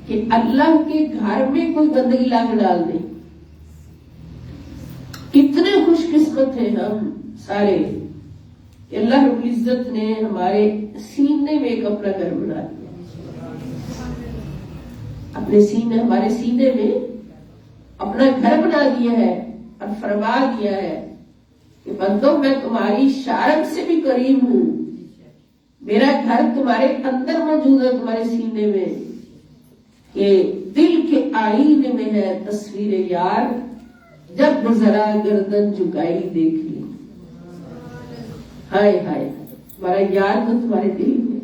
کہ اللہ کے گھر میں کوئی گندگی لا کے ڈال دے؟ کتنے خوش قسمت ہیں ہم سارے کہ اللہ رب العزت نے ہمارے سینے میں ایک اپنا گھر بنا دیا، اپنے سینے، ہمارے سینے میں اپنا گھر بنا دیا ہے، اور فرما دیا ہے کہ بندو میں تمہاری شارک سے بھی قریب ہوں، میرا گھر تمہارے اندر موجود ہے، تمہارے سینے میں، کہ دل کے آئینے میں ہے تصویر یار، جب ذرا گردن جھکائی دیکھ لی۔ ہائے ہائے تمہارا یار تو تمہارے دل میں،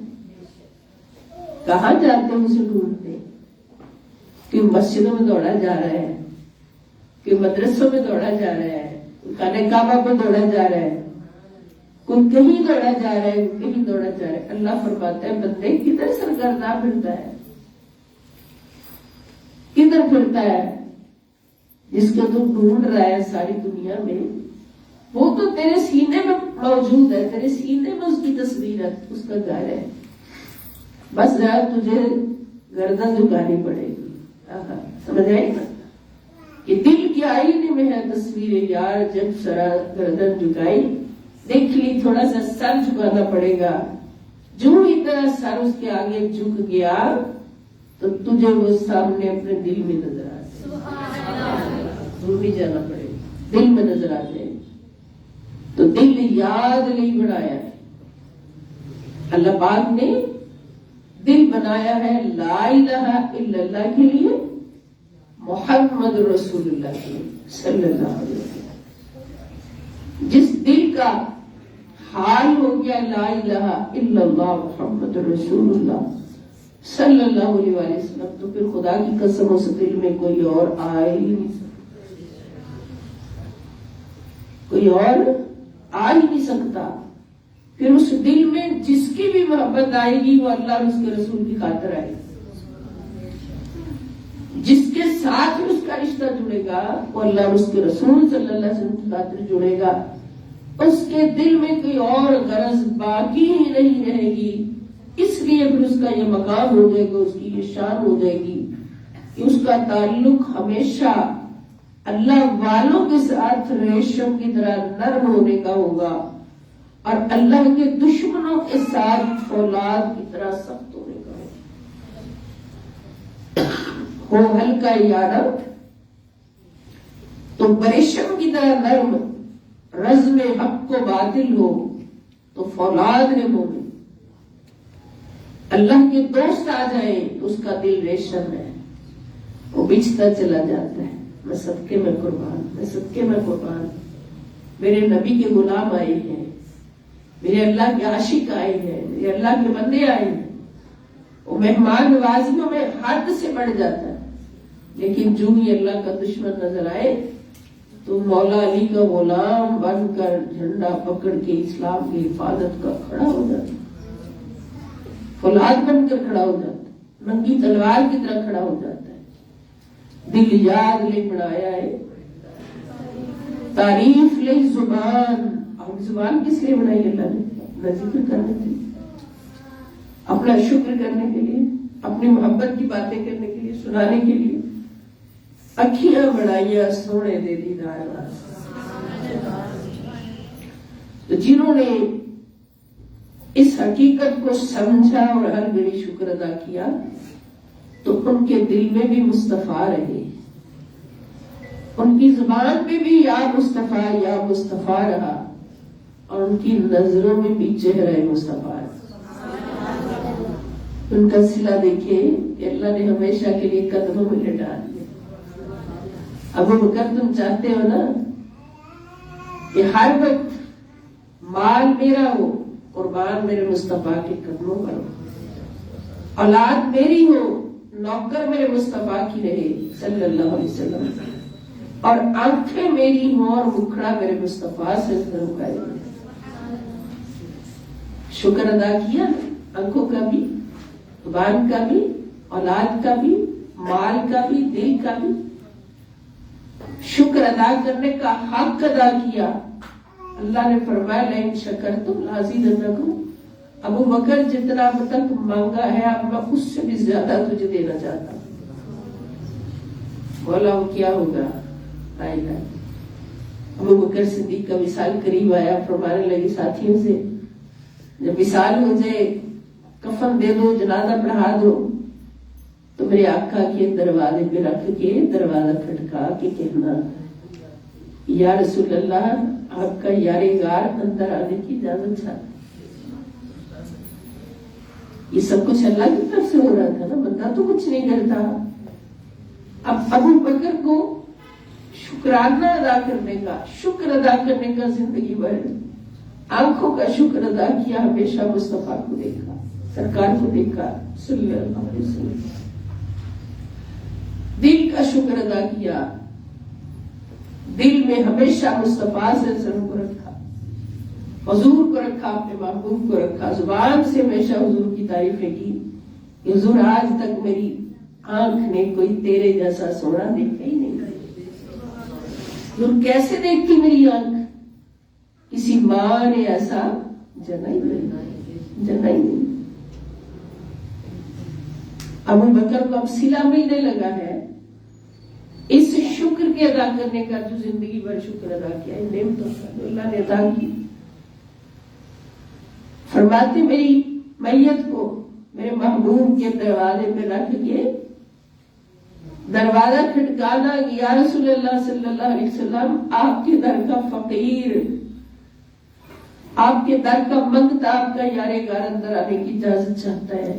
کہاں جاتے ہیں اسے ڈھونڈتے؟ کہ مسجدوں میں دوڑا جا رہا ہے، کہ مدرسوں میں دوڑا جا رہا ہے، خانہ کعبہ پہ دوڑا جا رہا ہے، کوئی کہیں دوڑا جا رہا ہے، کہیں دوڑا جا رہا ہے۔ اللہ فرماتا ہے بندے کدھر سرگرداں پھرتا ہے، کدھر پھرتا ہے؟ جس کو تو ڈھونڈ رہا ہے ساری دنیا میں، وہ تو تیرے سینے میں موجود ہے، تیرے سینے میں اس کی تصویر ہے، اس کا گھر ہے، بس ذرا تجھے گردن جھکانی پڑے گی۔ سمجھ آئی نا کہ دل کے آئینے میں ہے تصویر یار، جب ذرا گردن جھکائی دیکھ لی، تھوڑا سا سر جھکانا پڑے گا، جو اتنا سر اس کے آگے جھک گیا تو تجھے وہ سامنے اپنے دل میں نظر آ جائے، دور بھی جانا پڑے گا، دل میں نظر آ جائے۔ تو دل یاد نہیں بنایا ہے اللہ پاک نے، دل بنایا ہے لا الہ الا اللہ کے لیے، محمد رسول اللہ کے لیے صلی اللہ علیہ وسلم۔ جس دل کا حال ہو گیا لا الہ الا اللہ محمد رسول اللہ صلی اللہ علیہ وسلم، تو پھر خدا کی قسم اس دل میں کوئی اور آئے ہی نہیں سکتا، کوئی اور آ ہی نہیں سکتا۔ پھر اس دل میں جس کی بھی محبت آئے گی وہ اللہ اور اس کے رسول کی خاطر آئے گی، جس کے ساتھ اس کا رشتہ جڑے گا وہ اللہ اور اس کے رسول صلی اللہ علیہ وسلم کی خاطر جڑے گا، اس کے دل میں کوئی اور غرض باقی ہی نہیں رہے گی۔ اس لیے پھر اس کا یہ مقام ہو جائے گا، اس کی یہ شان ہو جائے گی کہ اس کا تعلق ہمیشہ اللہ والوں کے ساتھ ریشم کی طرح نرم ہونے کا ہوگا، اور اللہ کے دشمنوں کے ساتھ فولاد کی طرح سخت ہونے کا ہوگا۔ ہو ہلکا یارب تو ریشم کی طرح نرم، رزم حق کو باطل ہو تو فولاد ہے مومن۔ اللہ کے دوست آ جائیں تو اس کا دل ریشم ہے، وہ بچھتا چلا جاتا ہے۔ میں صدقے میں قربان، میں صدقے میں قربان، میرے نبی کے غلام آئے ہیں، میرے اللہ کے عاشق آئے ہیں، میرے اللہ کے بندے آئے ہیں، وہ مہمان نوازیوں میں حد سے بڑھ جاتا ہے، لیکن جو ہی اللہ کا دشمن نظر آئے تو مولا علی کا غلام بن کر جھنڈا پکڑ کے اسلام کی حفاظت کا کھڑا ہو جاتا، فولاد بن کر کھڑا ہو جاتا، ننگی تلوار کی طرح کھڑا ہو جاتا ہے۔ دل یاد لے بنایا ہے، تعریف لے زبان، اور زبان کس لیے بنائی اللہ نے؟ اپنا ذکر کرنے کے لیے، اپنا شکر کرنے کے لیے، اپنی محبت کی باتیں کرنے کے لیے، سنانے کے لیے۔ اکھیاں بڑھائیاں سونے دے دیدار واسطے۔ تو جنہوں نے اس حقیقت کو سمجھا اور ہر گھڑی شکر ادا کیا تو ان کے دل میں بھی مصطفیٰ رہے، ان کی زبان پہ بھی یا مصطفیٰ یا مصطفیٰ رہا، اور ان کی نظروں میں بھی چہرہ مصطفیٰ رہا۔ ان کا صلہ دیکھے کہ اللہ نے ہمیشہ کے لیے قدموں میں لٹا دیا۔ ابو بکر تم چاہتے ہو نا کہ ہر وقت مال میرا ہو، قربان میرے مصطفیٰ کے قدموں پر ہو، اولاد میری ہو، نوکر میرے مصطفیٰ کی رہے صلی اللہ علیہ وسلم، اور آنکھیں میری ہوں اور مکھڑا میرے مصطفیٰ سے شکر ادا کیا، آنکھوں کا بھی، زبان کا بھی، اولاد کا بھی، مال کا بھی، دل کا بھی شکر ادا کرنے کا حق ادا کیا۔ اللہ نے فرمایا لئن شکرتم لازیدنکم، ابو بکر جتنا اب تک مانگا ہے اب میں اس سے بھی زیادہ تجھے دینا چاہتا ہوں۔ بولا وہ کیا ہوگا؟ ابو بکر صدیق کا وصال قریب آیا، فرمانے لگے ساتھیوں سے جب وصال ہو جائے کفن دے دو، جنازہ پڑھا دو، تو میرے آقا کے دروازے پہ رکھ کے دروازہ کھٹکا کے کہنا یا رسول اللہ آپ کا یار غار اندر آنے کی اجازت چاہتا۔ یہ سب کچھ اللہ کی طرف سے ہو رہا تھا نا، بندہ تو کچھ نہیں کرتا۔ اب ابو بکر کو شکرانہ ادا کرنے کا، شکر ادا کرنے کا زندگی بھر آنکھوں کا شکر ادا کیا، ہمیشہ مصطفیٰ کو دیکھا، سرکار کو دیکھا صلی اللہ علیہ وسلم، دل کا شکر ادا کیا، دل میں ہمیشہ مصطفیٰ صلی اللہ علیہ وسلم کو رکھا، حضور کو رکھا، اپنے محبوب کو رکھا، زبان سے ہمیشہ حضور کی تعریفیں کی کہ حضور آج تک میری آنکھ نے کوئی تیرے جیسا سونا دیکھا ہی نہیں، حضور کیسے دیکھتی میری آنکھ، کسی ماں نے ایسا جنا ہی نہیں۔ ابو بکر کو اب صلہ ملنے لگا ہے اس شکر کے ادا کرنے کا جو زندگی بھر شکر ادا کیا، نعمتوں کا جو اللہ نے ادا کی۔ فرماتے میری میت کو میرے محبوب کے دروازے پہ رکھ کے دروازہ کھٹکانا، یا رسول اللہ صلی اللہ علیہ وسلم آپ کے در کا فقیر، آپ کے در کا منگتا، آپ کا یار غار اندر آنے کی اجازت چاہتا ہے۔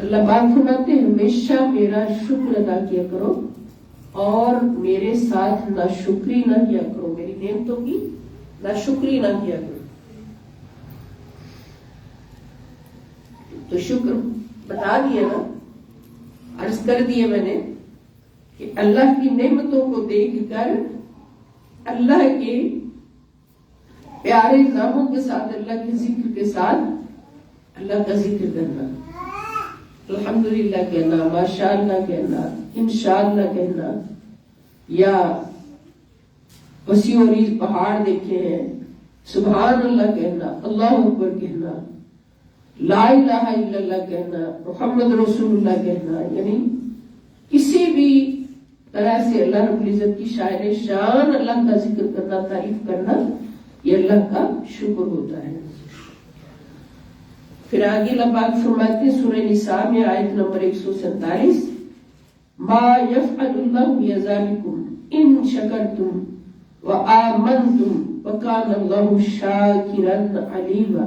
اللہ پاک فرماتے ہیں ہمیشہ میرا شکر ادا کیا کرو اور میرے ساتھ ناشکری نہ کیا کرو، میری نعمتوں کی ناشکری نہ کیا کرو۔ تو شکر بتا دیا نا، عرض کر دیا میں نے کہ اللہ کی نعمتوں کو دیکھ کر اللہ کے پیارے ناموں کے ساتھ، اللہ کے ذکر کے ساتھ اللہ کا ذکر کرنا، الحمدللہ کہنا، ماشاءاللہ کہنا، انشاءاللہ کہنا، یا وسیع و عریض پہاڑ دیکھے ہیں سبحان اللہ کہنا، اللہ اکبر کہنا، لا الہ الا اللہ کہنا، محمد رسول اللہ کہنا، یعنی کسی بھی طرح سے اللہ رب العزت کی شاعر شان اللہ کا ذکر کرنا، تعریف کرنا، یہ اللہ کا شکر ہوتا ہے۔ پھر آگے اللہ پاک فرماتے ہیں سورہ نساء میں آیت نمبر 147، ما یفعل اللہ بذالکم ان شکرتم وآمنتم وکان اللہ شاکرا علیما۔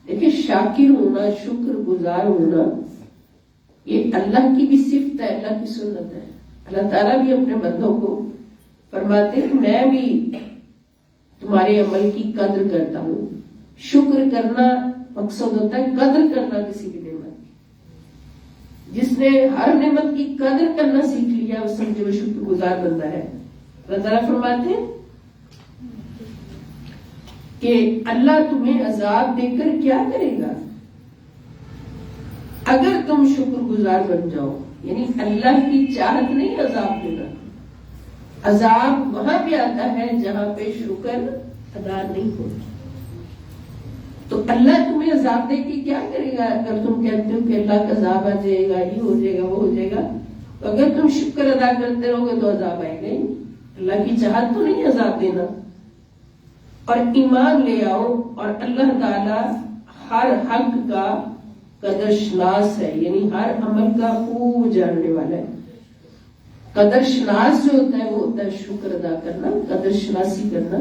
دیکھیں شاکر ہونا، شکر گزار ہونا، یہ اللہ کی بھی صفت ہے، اللہ کی سنت ہے۔ اللہ تعالیٰ بھی اپنے بندوں کو فرماتے ہیں میں بھی تمہارے عمل کی قدر کرتا ہوں۔ شکر کرنا مقصد ہوتا ہے قدر کرنا کسی بھی نعمت کی۔ جس نے ہر نعمت کی قدر کرنا سیکھ لیا اس سمجھے وہ شکر گزار بندہ ہے۔ اللہ تعالیٰ فرماتے ہیں کہ اللہ تمہیں عذاب دے کر کیا کرے گا اگر تم شکر گزار بن جاؤ، یعنی اللہ کی چاہت نہیں عذاب دینا، عذاب وہاں پہ آتا ہے جہاں پہ شکر ادا نہیں ہوتا۔ تو اللہ تمہیں عذاب دے کے کیا کرے گا اگر تم کہتے ہو کہ اللہ کا عذاب آ جائے گا، یہ ہو جائے گا، وہ ہو جائے گا، تو اگر تم شکر ادا کرتے رہو گے تو عذاب آئے گا ہی۔ اللہ کی چاہت تو نہیں عذاب دینا۔ اور ایمان لے آؤ، اور اللہ تعالی ہر حق کا قدر شناس ہے، یعنی ہر عمل کا خوب جاننے والا ہے۔ قدر شناس جو ہوتا ہے وہ ہوتا ہے شکر ادا کرنا، قدر شناسی کرنا،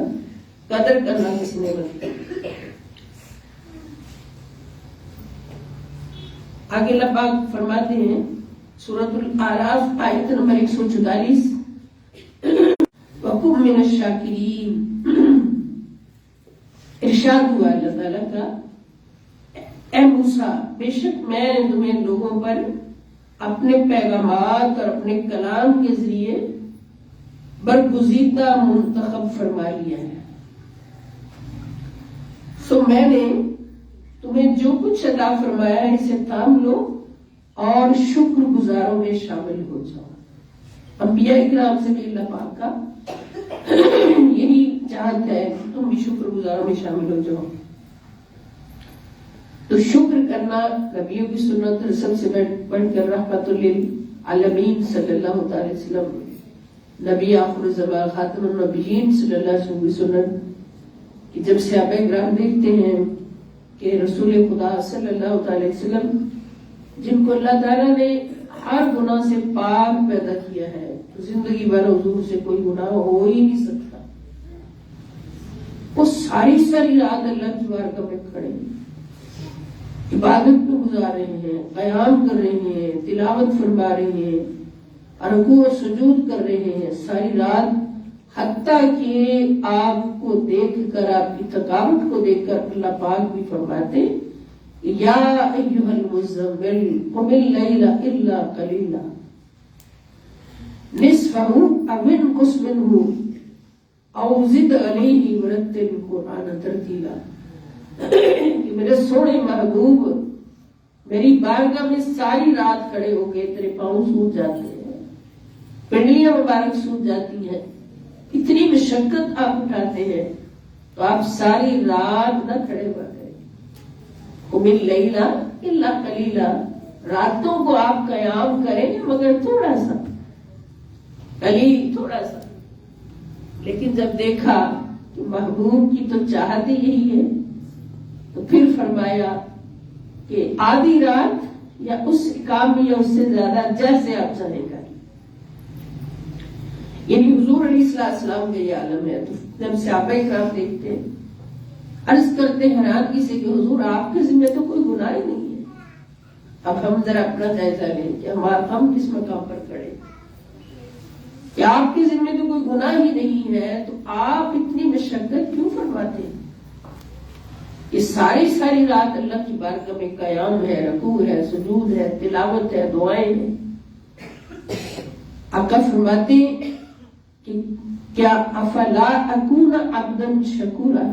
قدر کرنا کسی نعمت کی۔ آگے اللہ پاک فرماتے ہیں سورۃ الاعراف آیت نمبر 144، وَكُن مِّنَ الشَّاكِرِينَ۔ ارشاد ہوا اللہ تعالیٰ کا، اے موسیٰ بے شک میں نے تمہیں لوگوں پر اپنے پیغامات اور اپنے کلام کے ذریعے برگزیدہ منتخب فرما لیا ہے، سو میں نے تمہیں جو کچھ عطا فرمایا ہے اسے تھام لو اور شکر گزاروں میں شامل ہو جاؤ۔ انبیاء کرام سے بھی اللہ پاک کا یہی چاہت ہے کہ تم بھی شکر گزاروں میں شامل ہو جاؤ۔ تو شکر کرنا نبیوں کی سنت، رسول سے بڑھ کر رحمت للعالمین صلی اللہ علیہ وسلم، نبی آخر الزمان خاتم النبیین صلی اللہ علیہ وسلم کی سنت، کہ جب صحابہ کرام دیکھتے ہیں کہ رسول خدا صلی اللہ علیہ وسلم جن کو اللہ تعالیٰ نے ہر گناہ سے پاک پیدا کیا ہے، تو زندگی بھر حضور سے کوئی گناہ ہو ہی نہیں سکتا، وہ ساری رات اللہ کی بارگاہ میں کھڑے عبادت میں گزار رہے ہیں، قیام کر رہے ہیں، تلاوت فرما رہے ہیں، رکوع و سجود کر رہے ہیں ساری رات، حتیٰ کہ آپ کو دیکھ کر، آپ کی تھکاوٹ کو دیکھ کر اللہ پاک بھی فرماتے یا ایھا المزمل قم اللیل الا قلیلا نصفہ او انقص منہ او زد علیہ ورتل القرآن ترتیلا، کہ میرے سونے محبوب میری بارگاہ میں ساری رات کھڑے ہو گئے، تیرے پاؤں سوج جاتے ہیں، پنڈلیاں مبارک سوج جاتی ہیں، اتنی مشقت آپ اٹھاتے ہیں، تو آپ ساری رات نہ کھڑے ہوا کریں۔ قم اللیل الا قلیلا، راتوں کو آپ قیام کریں مگر تھوڑا سا، قلیل تھوڑا سا۔ لیکن جب دیکھا کہ محبوب کی تو چاہت ہی یہی ہے، تو پھر فرمایا کہ آدھی رات یا اس کام میں یا اس سے زیادہ جیسے آپ چاہیں گا، یعنی حضور علیہ السلام کا یہ عالم ہے۔ تو جب صحابہ کرام دیکھتے ہیں، عرض کرتے حیرانگی سے کہ حضور آپ کے ذمہ تو کوئی گناہ ہی نہیں ہے، اب ہم ذرا اپنا جائزہ لیں کہ ہم کس مقام پر کھڑے، کہ آپ کے ذمہ تو کوئی گناہ ہی نہیں ہے، تو آپ اتنی مشقت کیوں فرماتے ہیں؟ یہ ساری رات اللہ کی بارگاہ میں قیام ہے، رکوع ہے، سجود ہے، تلاوت ہے، دعائیں ہیں۔ آقا فرماتے ہیں کہ کیا افلا اکون عبدا شکورا،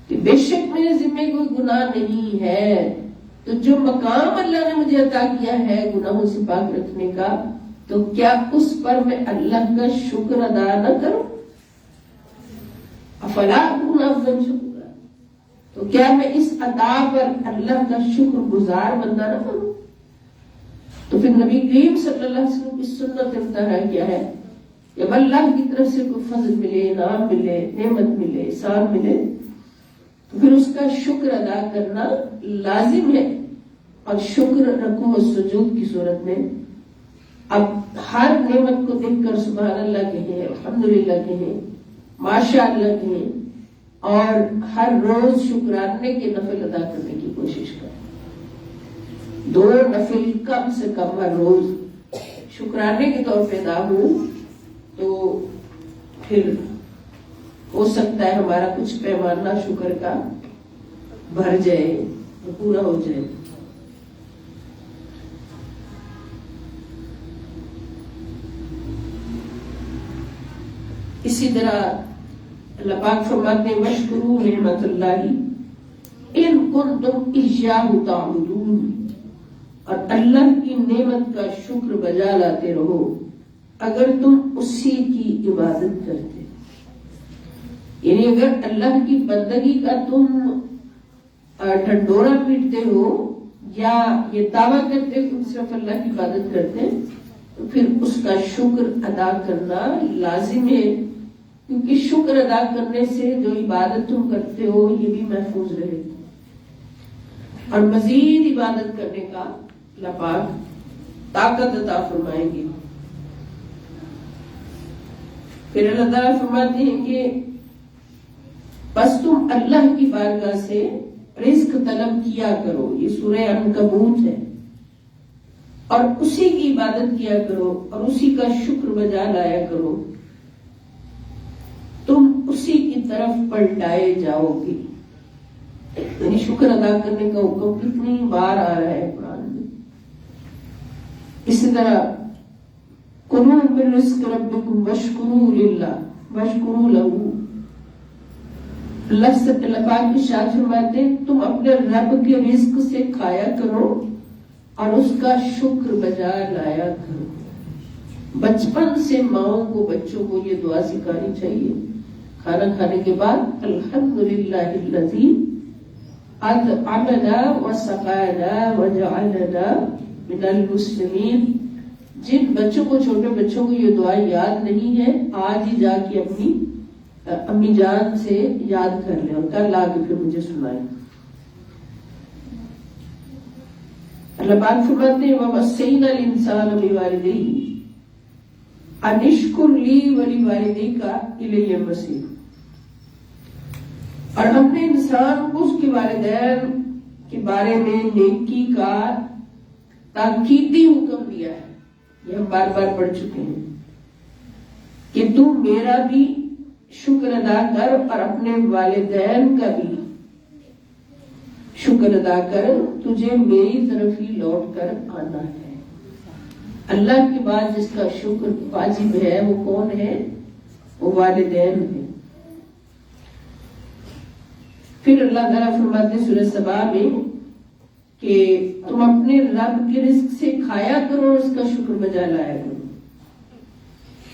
کہ بے شک میرے ذمہ کوئی گناہ نہیں ہے، تو جو مقام اللہ نے مجھے عطا کیا ہے گناہوں سے پاک رکھنے کا، تو کیا اس پر میں اللہ کا شکر ادا نہ کروں؟ افلا اکون عبدا شکورا، تو کیا میں اس عطا پر اللہ کا شکر گزار بندہ نہ کروں؟ تو پھر نبی کریم صلی اللہ علیہ وسلم کی سنت انتہا کیا ہے؟ جب اللہ کی طرف سے کوئی فضل ملے، انعام ملے، نعمت ملے، احسان ملے، تو پھر اس کا شکر ادا کرنا لازم ہے۔ اور شکر رکوع و سجود کی صورت میں اب ہر نعمت کو دیکھ کر سبحان اللہ کہیں، الحمدللہ کہیں، ماشاء اللہ کہیں، اور ہر روز شکرانے کے نفل ادا کرنے کی کوشش کریں۔ 2 نفل کم سے کم ہر روز شکرانے کے طور پہ ادا ہو، تو پھر ہو سکتا ہے ہمارا کچھ پیمانہ شکر کا بھر جائے، پورا ہو جائے۔ اسی طرح اللہ پاک فرماتے ہیں وَاشْكُرُوا نِعْمَتَ اللَّهِ إِن كُنتُمْ إِيَّاهُ تَعْبُدُونَ، اور اللہ کی نعمت کا شکر بجا لاتے رہو اگر تم اسی کی عبادت کرتے، یعنی اگر اللہ کی بندگی کا تم ڈھنڈورا پیٹتے ہو یا یہ دعویٰ کرتے ہو کہ صرف اللہ کی عبادت کرتے ہیں، تو پھر اس کا شکر ادا کرنا لازم ہے، کیونکہ شکر ادا کرنے سے جو عبادت تم کرتے ہو یہ بھی محفوظ رہے گی، اور مزید عبادت کرنے کا اللہ پاک طاقت عطا فرمائیں گے۔ پھر اللہ تعالیٰ فرماتے ہیں کہ بس تم اللہ کی بارگاہ سے رزق طلب کیا کرو، یہ سورہ عنکبوت ہے، اور اسی کی عبادت کیا کرو اور اسی کا شکر بجا لایا کرو، تم اسی کی طرف پلٹائے جاؤ گے۔ یعنی شکر ادا کرنے کا حکم کتنی بار آ رہا ہے قرآن میں۔ اسی طرح کُلُوا مِن رِزْقِ رَبِّكُمْ وَاشْكُرُوا لِلَّهِ وَاشْكُرُوا لَهُ، اللہ پاک کی ارشاد فرماتے ہیں تم اپنے رب کے رزق سے کھایا کرو اور اس کا شکر بجا لایا کرو۔ بچپن سے ماؤں کو بچوں کو یہ دعا سکھانی چاہیے کھانا کھانے کے بعد، الحمدللہ الذی اطعمنا وسقانا وجعلنا من المسلمین۔ جن بچوں کو، چھوٹے بچوں کو یہ دعا یاد نہیں ہے، آج ہی جا کے اپنی امی جان سے یاد کر لیں اور کل لا کے پھر مجھے سنائیں۔ اللہ پاک فرماتے ہیں وَوَصَّيْنَا الْإِنسَانَ بِوَالِدَيْهِ أَنِ اشْكُرْ لِي وَلِوَالِدَيْكَ إِلَيَّ الْمَصِيرُ، اور ہم نے انسان کو اس کے والدین کے بارے میں نیکی کا تاکیدی حکم دیا ہے، یہ ہم بار بار پڑھ چکے ہیں کہ تو میرا بھی شکر ادا کر اور اپنے والدین کا بھی شکر ادا کر، تجھے میری طرف ہی لوٹ کر آنا ہے۔ اللہ کے بعد جس کا شکر واجب ہے وہ کون ہے؟ وہ والدین ہے۔ پھر اللہ تعالیٰ فرماتے ہیں سورہ سبا میں کہ تم اپنے رب کے رزق سے کھایا کرو اور اس کا شکر بجا لایا کرو۔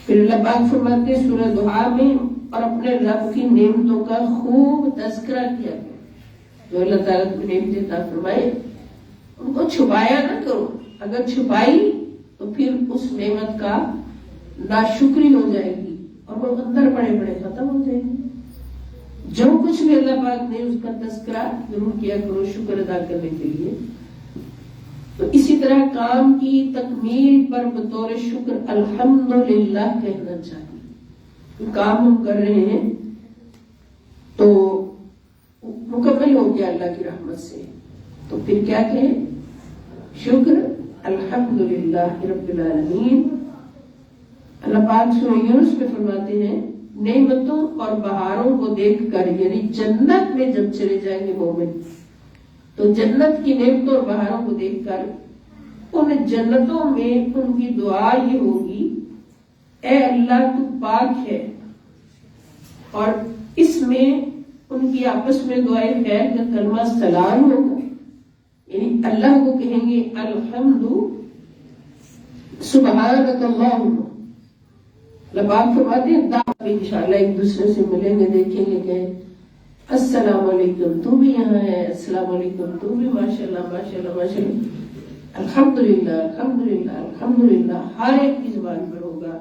پھر اللہ پاک فرماتے ہیں سورہ دعا میں اور اپنے رب کی نعمتوں کا خوب تذکرہ کیا کرو، جو اللہ تعالیٰ تمہیں نعمتیں عطا فرمائے ان کو چھپایا نہ کرو، اگر چھپائی تو پھر اس نعمت کا ناشکری ہو جائے گی اور وہ اندر پڑے پڑے ختم ہو جائے گی۔ جو کچھ بھی اللہ پاک نے اس کا تذکرہ ضرور کیا کرو شکر ادا کرنے کے لیے۔ تو اسی طرح کام کی تکمیل پر بطور شکر الحمدللہ کہنا چاہیے۔ کام ہم کر رہے ہیں تو مکمل ہو گیا اللہ کی رحمت سے، تو پھر کیا کہیں؟ شکر الحمدللہ رب العالمین۔ اللہ پاک سورہ یونس میں فرماتے ہیں نعمتوں اور بہاروں کو دیکھ کر، یعنی جنت میں جب چلے جائیں گے مومن تو جنت کی نعمتوں اور بہاروں کو دیکھ کر ان جنتوں میں ان کی دعا یہ ہوگی اے اللہ تو پاک ہے، اور اس میں ان کی آپس میں دعائے خیر کا کلمہ سلام ہوگا، یعنی اللہ کو کہیں گے الحمد سبحانک اللہم۔ اللہ پاک فرماتے ہیں انشاءاللہ ایک دوسرے سے ملیں گے، دیکھیں گے کہ السلام علیکم تو بھی یہاں ہے، السلام علیکم تو بھی، ماشاءاللہ ماشاءاللہ ماشاءاللہ، الحمدللہ الحمدللہ الحمدللہ ہر ایک کی زبان پر ہوگا۔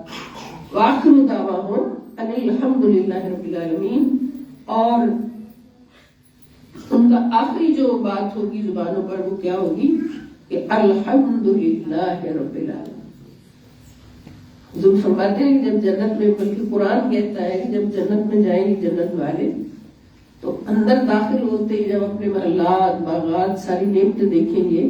وآخر دعواہم ان الحمدللہ رب العالمین، اور ان کا آخری جو بات ہوگی زبانوں پر وہ کیا ہوگی کہ الحمدللہ رب العالمین۔ حضور فرماتے ہیں کہ جب جنت میں، بلکہ قرآن کہتا ہے کہ جب جنت میں جائیں گے جنت والے تو اندر داخل ہوتے ہی جب اپنے محلات باغات ساری نعمتیں دیکھیں گے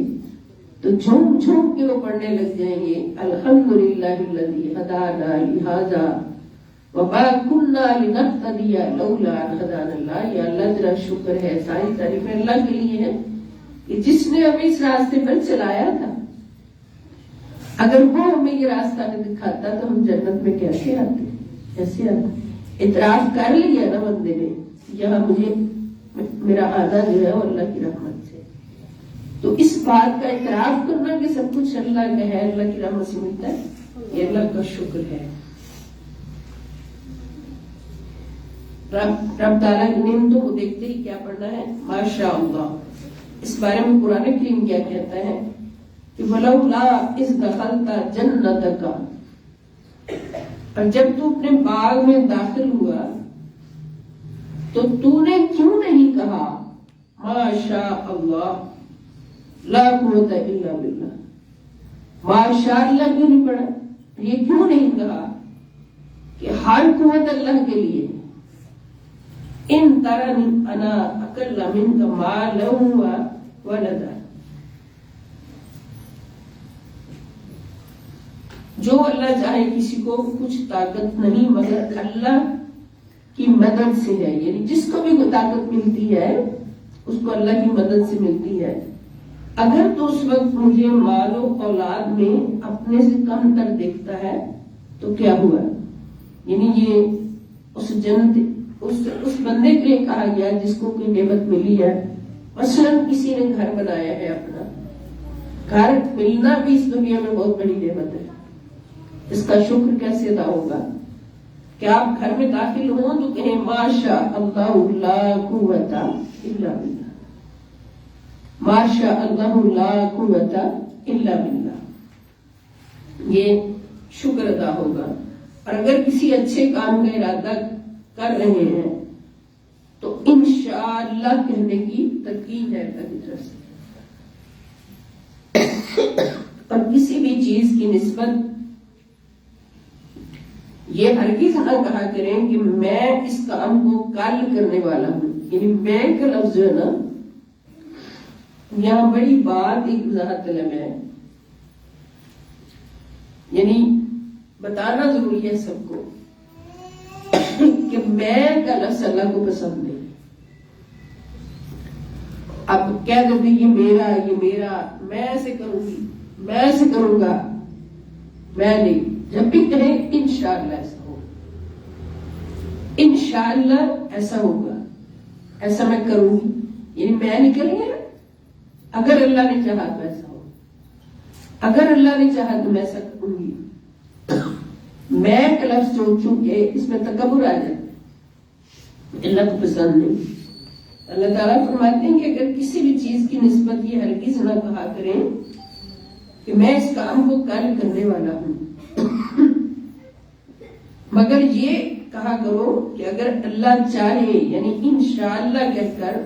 تو جھوم جھوم کے وہ پڑھنے لگ جائیں گے الحمدللہ الذی ہدانا لہذا وما کنا لنہتدی لولا ان ہدانا اللہ۔ یا اللہ تیرا شکر ہے، ساری تعریفیں اللہ کے لیے ہے کہ جس نے ہمیں اس راستے پر چلایا تھا، اگر وہ ہمیں یہ راستہ نہیں دکھاتا تو ہم جنت میں کیسے آتے، کیسے آتے۔ اعتراف کر لیا نا بندے نے، یہاں مجھے میرا آنا جو ہے وہ اللہ کی رحمت سے، تو اس بات کا اعتراف کرنا کہ سب کچھ اللہ کا ہے، اللہ کی رحمت سے ملتا ہے، یہ اللہ کا شکر ہے۔ رب تعالیٰ کی نعمتوں کو دیکھتے ہی کیا پڑھنا ہے ماشاء اللہ۔ اس بارے میں قرآن کریم کیا کہتا ہے کہ وَلَوْلَا إِذْ دَخَلْتَ جَنَّتَكَ، اور جب تو اپنے باغ میں داخل ہوا تو تو نے کیوں نہیں کہا ماشاء اللہ لا قوت الا باللہ، ماشاء اللہ کیوں نہیں پڑھا؟ یہ کیوں نہیں کہا کہ ہر قوت اللہ کے لیے؟ ان ترنی انا اقل منک مالا وولدا، جو اللہ چاہے کسی کو کچھ طاقت نہیں مگر اللہ کی مدد سے ہے، یعنی جس کو بھی کوئی طاقت ملتی ہے اس کو اللہ کی مدد سے ملتی ہے۔ اگر تو اس وقت مجھے مال و اولاد میں اپنے سے کم تر دیکھتا ہے تو کیا ہوا؟ یعنی یہ اس جنت اس بندے کے لیے کہا گیا جس کو کوئی نعمت ملی ہے، مثلاً کسی نے گھر بنایا ہے، اپنا گھر ملنا بھی اس دنیا میں بہت بڑی نعمت ہے، اس کا شکر کیسے ادا ہوگا کہ آپ گھر میں داخل ہوں تو کہیں ماشاء اللہ لا قوت الا باللہ، ماشاء اللہ لا قوت الا باللہ، یہ شکر ادا ہوگا۔ اور اگر کسی اچھے کام کا ارادہ کر رہے ہیں تو انشاءاللہ کہنے کی تلقین ہے اللہ کی طرف سے۔ اور کسی بھی چیز کی نسبت یہ ہرگز نہ کہا کریں کہ میں اس کام کو کل کرنے والا ہوں، یعنی میں کا لفظ جو ہے نا یہاں بڑی بات ایک وضاحت طلب ہے، یعنی بتانا ضروری ہے سب کو کہ میں کا لفظ اللہ کو پسند نہیں۔ اب کہہ دو کہ یہ میرا، میں ایسے کروں گی، میں ایسے کروں گا، میں نہیں۔ جب بھی کہیں انشاءاللہ ایسا ہوگا، انشاءاللہ ایسا ہوگا، ایسا میں کروں گی، یعنی میں نکل گیا، اگر اللہ نے چاہا تو ایسا ہوگا، اگر اللہ نے چاہا تو میں ایسا کروں گی۔ میں کا لفظ جو چونکہ اس میں تکبر آ جاتا ہے، اللہ کو پسند نہیں۔ اللہ تعالیٰ فرماتے ہیں کہ اگر کسی بھی چیز کی نسبت یہ ہرگز نہ کہا کریں کہ میں اس کام کو کل کرنے والا ہوں، مگر یہ کہا کرو کہ اگر اللہ چاہے، یعنی انشاءاللہ کہہ کر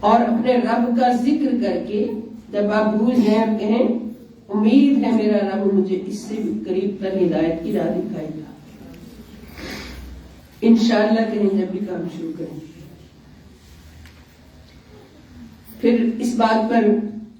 اور اپنے رب کا ذکر کر کے جب آپ بھول جائیں کہیں امید ہے میرا رب مجھے اس سے بھی قریب تر ہدایت کی راہ دکھائے گا۔ انشاءاللہ کہیں جب بھی کام شروع کریں۔ پھر اس بات پر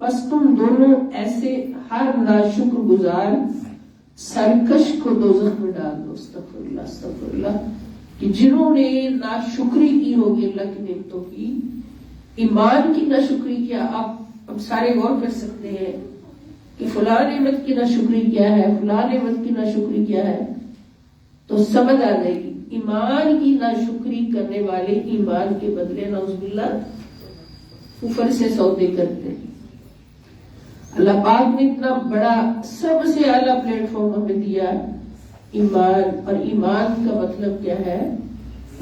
بس تم دونوں ایسے ہر ناشکر گزار سرکش کو دوزخ میں ڈال دو. استغفر اللہ کہ جنہوں نے ناشکری کی ہوگی اللہ کی نعمتوں کی، ایمان کی ناشکری کیا. آپ سارے غور کر سکتے ہیں کہ فلاں نعمت کی ناشکری کیا ہے، فلاں نعمت کی ناشکری کیا ہے، تو سمجھ آ جائے گی. ایمان کی ناشکری کرنے والے ایمان کے بدلے نعوذ باللہ کفر سے سودے کرتے ہیں. اللہ پاک نے اتنا بڑا سب سے اعلیٰ پلیٹ فارم ہمیں دیا ایمان، اور ایمان کا مطلب کیا ہے؟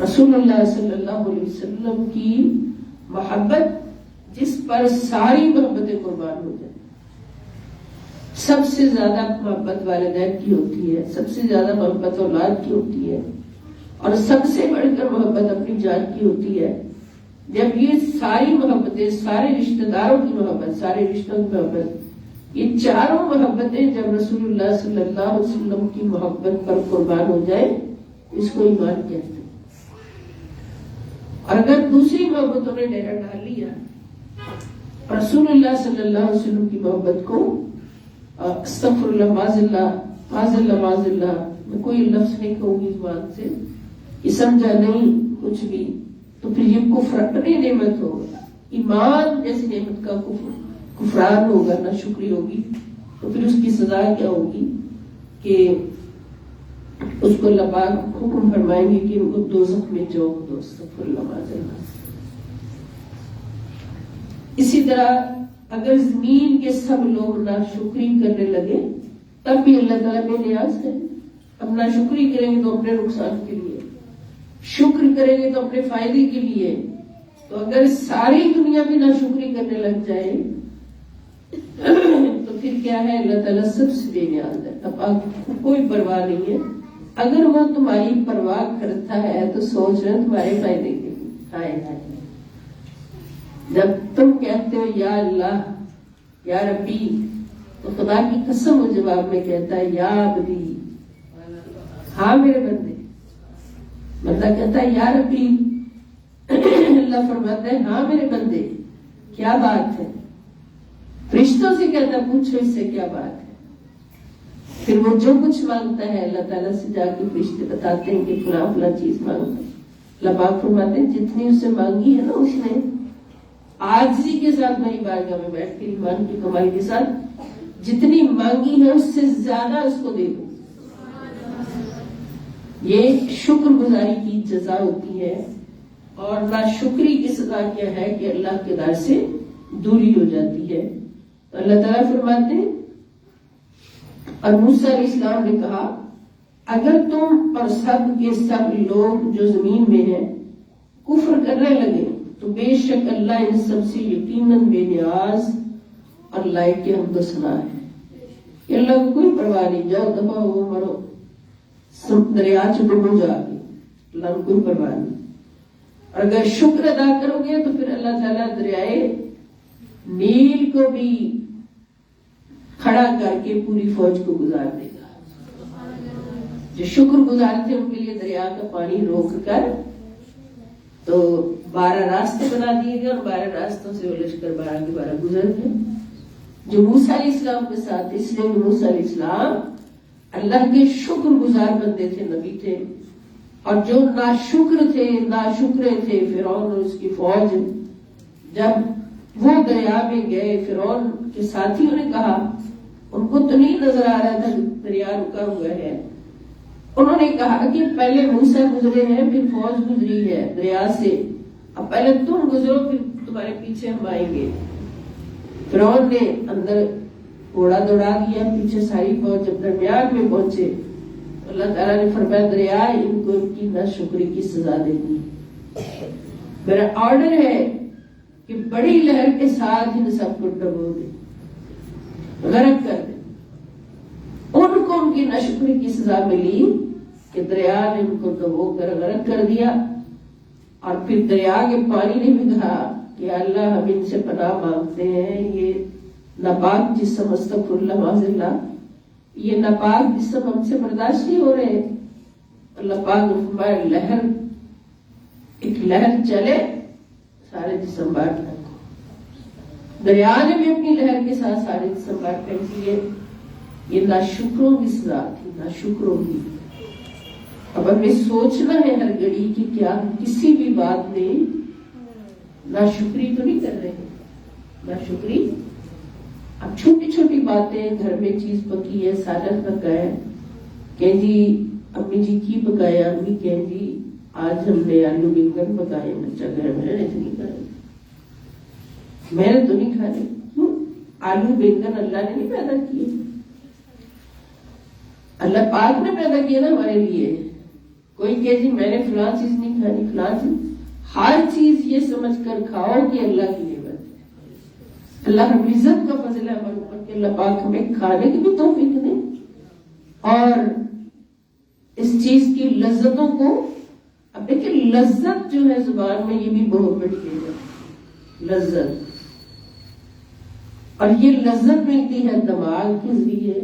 رسول اللہ صلی اللہ علیہ وسلم کی محبت جس پر ساری محبتیں قربان ہو جائیں. سب سے زیادہ محبت والدین کی ہوتی ہے، سب سے زیادہ محبت اولاد کی ہوتی ہے، اور سب سے بڑھ کر محبت اپنی جان کی ہوتی ہے. جب یہ ساری محبتیں، سارے رشتہ داروں کی محبت، سارے رشتوں کی محبت، یہ چاروں محبتیں جب رسول اللہ صلی اللہ علیہ وسلم کی محبت پر قربان ہو جائے، اس کو ایمان کہتے ہیں. اور اگر دوسری محبتوں نے ڈیرا ڈال لیا، رسول اللہ صلی اللہ علیہ وسلم کی محبت کو استغفر اللہ معاذ اللہ میں کوئی لفظ نہیں کہوں گی اس بات سے، یہ سمجھا نہیں کچھ بھی، تو پھر یہ کفر اپنی نعمت ہوگا. ایمان جیسی نعمت کا کفران ہوگا، نہ شکری ہوگی، تو پھر اس کی سزا کیا ہوگی کہ اس کو اللہ پاک حکم فرمائیں گے کہ ان کو دوزخ میں جاؤ. استغفر اللہ معاذ اللہ. اسی طرح اگر زمین کے سب لوگ ناشکری کرنے لگے تب بھی اللہ تعالیٰ بے نیاز ہے. اب ناشکری کریں گے تو اپنے نقصان کے لیے، شکر کریں گے تو اپنے فائدے کے لیے. تو اگر ساری دنیا بھی ناشکری کرنے لگ جائے تو پھر کیا ہے؟ اللہ تعالیٰ سب سے بے نیاز ہے. اب آپ کو کوئی پرواہ نہیں ہے. اگر وہ تمہاری پرواہ کرتا ہے تو سوچ رہے تمہارے فائدے کے لیے. جب تم کہتے ہو یا اللہ یا ربی، تو خدا کی قسم و جواب میں کہتا ہے یا عبدی، ہاں میرے بندے. بندہ کہتا ہے یا ربی، اللہ فرماتا ہے ہاں میرے بندے. کیا بات ہے؟ فرشتوں سے کہتا ہے پوچھو اس سے کیا بات ہے. پھر وہ جو کچھ مانگتا ہے اللہ تعالیٰ سے جا کے فرشتے بتاتے ہیں کہ فلاں فلاں چیز مانگتا ہے. اللہ پاک فرماتے ہیں جتنی اس سے مانگی ہے نا، اس نے عاجزی کے ساتھ میری بارگاہ میں بیٹھ کے ایمان کی کمائی کے ساتھ جتنی مانگی ہے اس سے زیادہ اس کو دے دو. یہ شکر گزاری کی جزا ہوتی ہے. اور ناشکری کی سزا کیا ہے کہ اللہ کے در سے دوری ہو جاتی ہے. تو اللہ تعالیٰ فرماتے ہیں، اور موسیٰ علیہ السلام نے کہا اگر تم اور سب کے سب لوگ جو زمین میں ہیں کفر کرنے لگے تو بے شک اللہ ان سب سے یقیناً بے نیاز اور لائق کے حمد و ثنا ہے. کہ اللہ کو کوئی پرواہ نہیں، جاؤ دفعہ ہو مرو، دریا چ ڈبو جا کے، اللہ کو کوئی پرواہ نہیں. اور اگر شکر ادا کرو گے تو پھر اللہ تعالیٰ دریائے نیل کو بھی کھڑا کر کے پوری فوج کو گزار دے گا. جو شکر گزار تھے ان کے لیے دریا کا پانی روک کر تو 12 راستے بنا دیے گئے، اور 12 راستوں سے وہ لشکر 12 کے 12 گزر گئے. جو موسیٰ علیہ السلام کے ساتھ، اس لیے موسیٰ علیہ السلام اللہ کے شکر گزار بندے تھے، نبی تھے. اور جو ناشکر تھے، ناشکرے تھے فرعون اور اس کی فوج، جب وہ دریا میں گئے فرعون کے ساتھیوں نے کہا، ان کو تو نہیں نظر آ رہا تھا دریا رکا ہوا ہے، انہوں نے کہا کہ پہلے موسیٰ گزرے ہیں پھر فوج گزری ہے دریا سے، اب پہلے تم گزرو پھر تمہارے پیچھے ہم آئیں گے. فرعون نے اندر گھوڑا دوڑا دیا، پیچھے ساری فوج. جب درمیان میں پہنچے اللہ تعالیٰ نے فرمایا دریا ان کو ان کی ناشکری کی سزا دے دی. میرا آرڈر ہے کہ بڑی لہر کے ساتھ ان سب کو ڈبو دے، غرق کر دے. ان کو ان کی ناشکری کی سزا ملی کہ دریا نے ان کو ڈبو کر غرق کر دیا. اور پھر دریا کے پانی نے بھی کہا کہ اللہ ہم ان سے پناہ مانگتے ہیں، یہ ناپاک جسم استغفر اللہ معاذ اللہ، یہ ناپاک جسم ہم سے برداشت نہیں ہو رہے. اللہ پاک نے فرمایا لہر، ایک لہر چلے سارے جسم باہر رکھو. دریا نے بھی اپنی لہر کے ساتھ سارے سنبھال پھینک لیے. یہ ناشکروں کی سزا تھی، ناشکروں کی. اب ہمیں سوچنا ہے ہر گھڑی کہ کیا ہم کسی بھی بات میں ناشکری تو نہیں کر رہے ہیں. ناشکری اب چھوٹی چھوٹی باتیں، گھر میں چیز پکی ہے، سالن پکا ہے، کہ جی امی جی کی پکایا، امی کہ جی آج ہم نے آلو بینگن پکائے. بچہ گھر میں نہیں کھائے، میں نے تو نہیں کھانے. آلو بینگن اللہ نے نہیں پیدا کیے، اللہ پاک نے پیدا کیا نا ہمارے لیے. کوئی کہ جی میں نے فلاں چیز نہیں کھانی، فلاں چیز. ہر چیز یہ سمجھ کر کھاؤ کہ اللہ کی نعمت ہے، اللہ رب العزت کا فضل ہے ہمارے اوپر کہ اللہ پاک ہمیں کھانے کی بھی توفیق دے اور اس چیز کی لذتوں کو. اب دیکھیں لذت جو ہے زبان میں یہ بھی بہت بڑی چیز ہے، لذت. اور یہ لذت ملتی ہے دماغ کے ذریعے.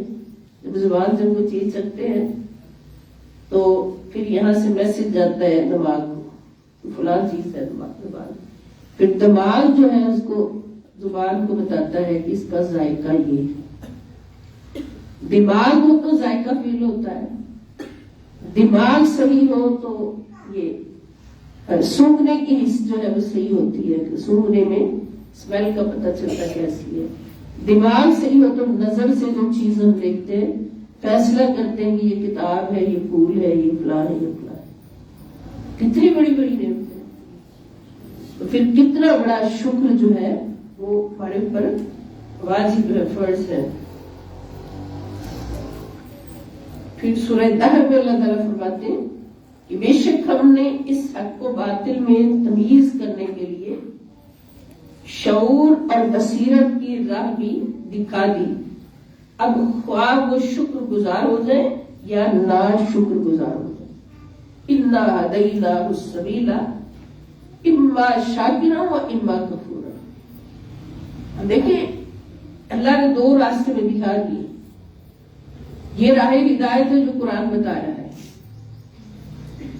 جب زبان سے کوئی چیز چکھتے ہیں تو پھر یہاں سے میسج جاتا ہے دماغ کو، فلاں چیز ہے دماغ. پھر دماغ جو ہے اس کو زبان کو بتاتا ہے کہ اس کا ذائقہ یہ ہے. دماغ ہو تو ذائقہ فیل ہوتا ہے، دماغ صحیح ہو تو یہ سونگنے کی حس جو ہے وہ صحیح ہوتی ہے کہ سونگنے میں اسمیل کا پتہ چلتا کیسی ہے. دماغ صحیح ہو تو نظر سے جو چیز ہم دیکھتے ہیں فیصلہ کرتے ہیں کہ یہ کتاب ہے، یہ پھول ہے، یہ فلاں ہے، یہ فلاں ہے. کتنی بڑی بڑی نعمتیں ہیں. تو پھر کتنا بڑا شکر جو ہے وہ ہمارے اوپر واجب ہے، فرض ہے. پھر سورہ دہر میں اللہ تعالیٰ فرماتے ہیں کہ بے شک ہم نے اس حق کو باطل میں تمیز کرنے کے لیے شعور اور بصیرت کی راہ بھی دکھا دی. اب خواہ وہ شکر گزار ہو جائے یا نا شکر گزار ہو جائے. انا ہدیناہ السبیل اما شاکرا و اما کفورا. اب دیکھیں اللہ نے دو راستے میں دکھا دیے. یہ راہ ہدایت ہے جو قرآن بتا رہا ہے،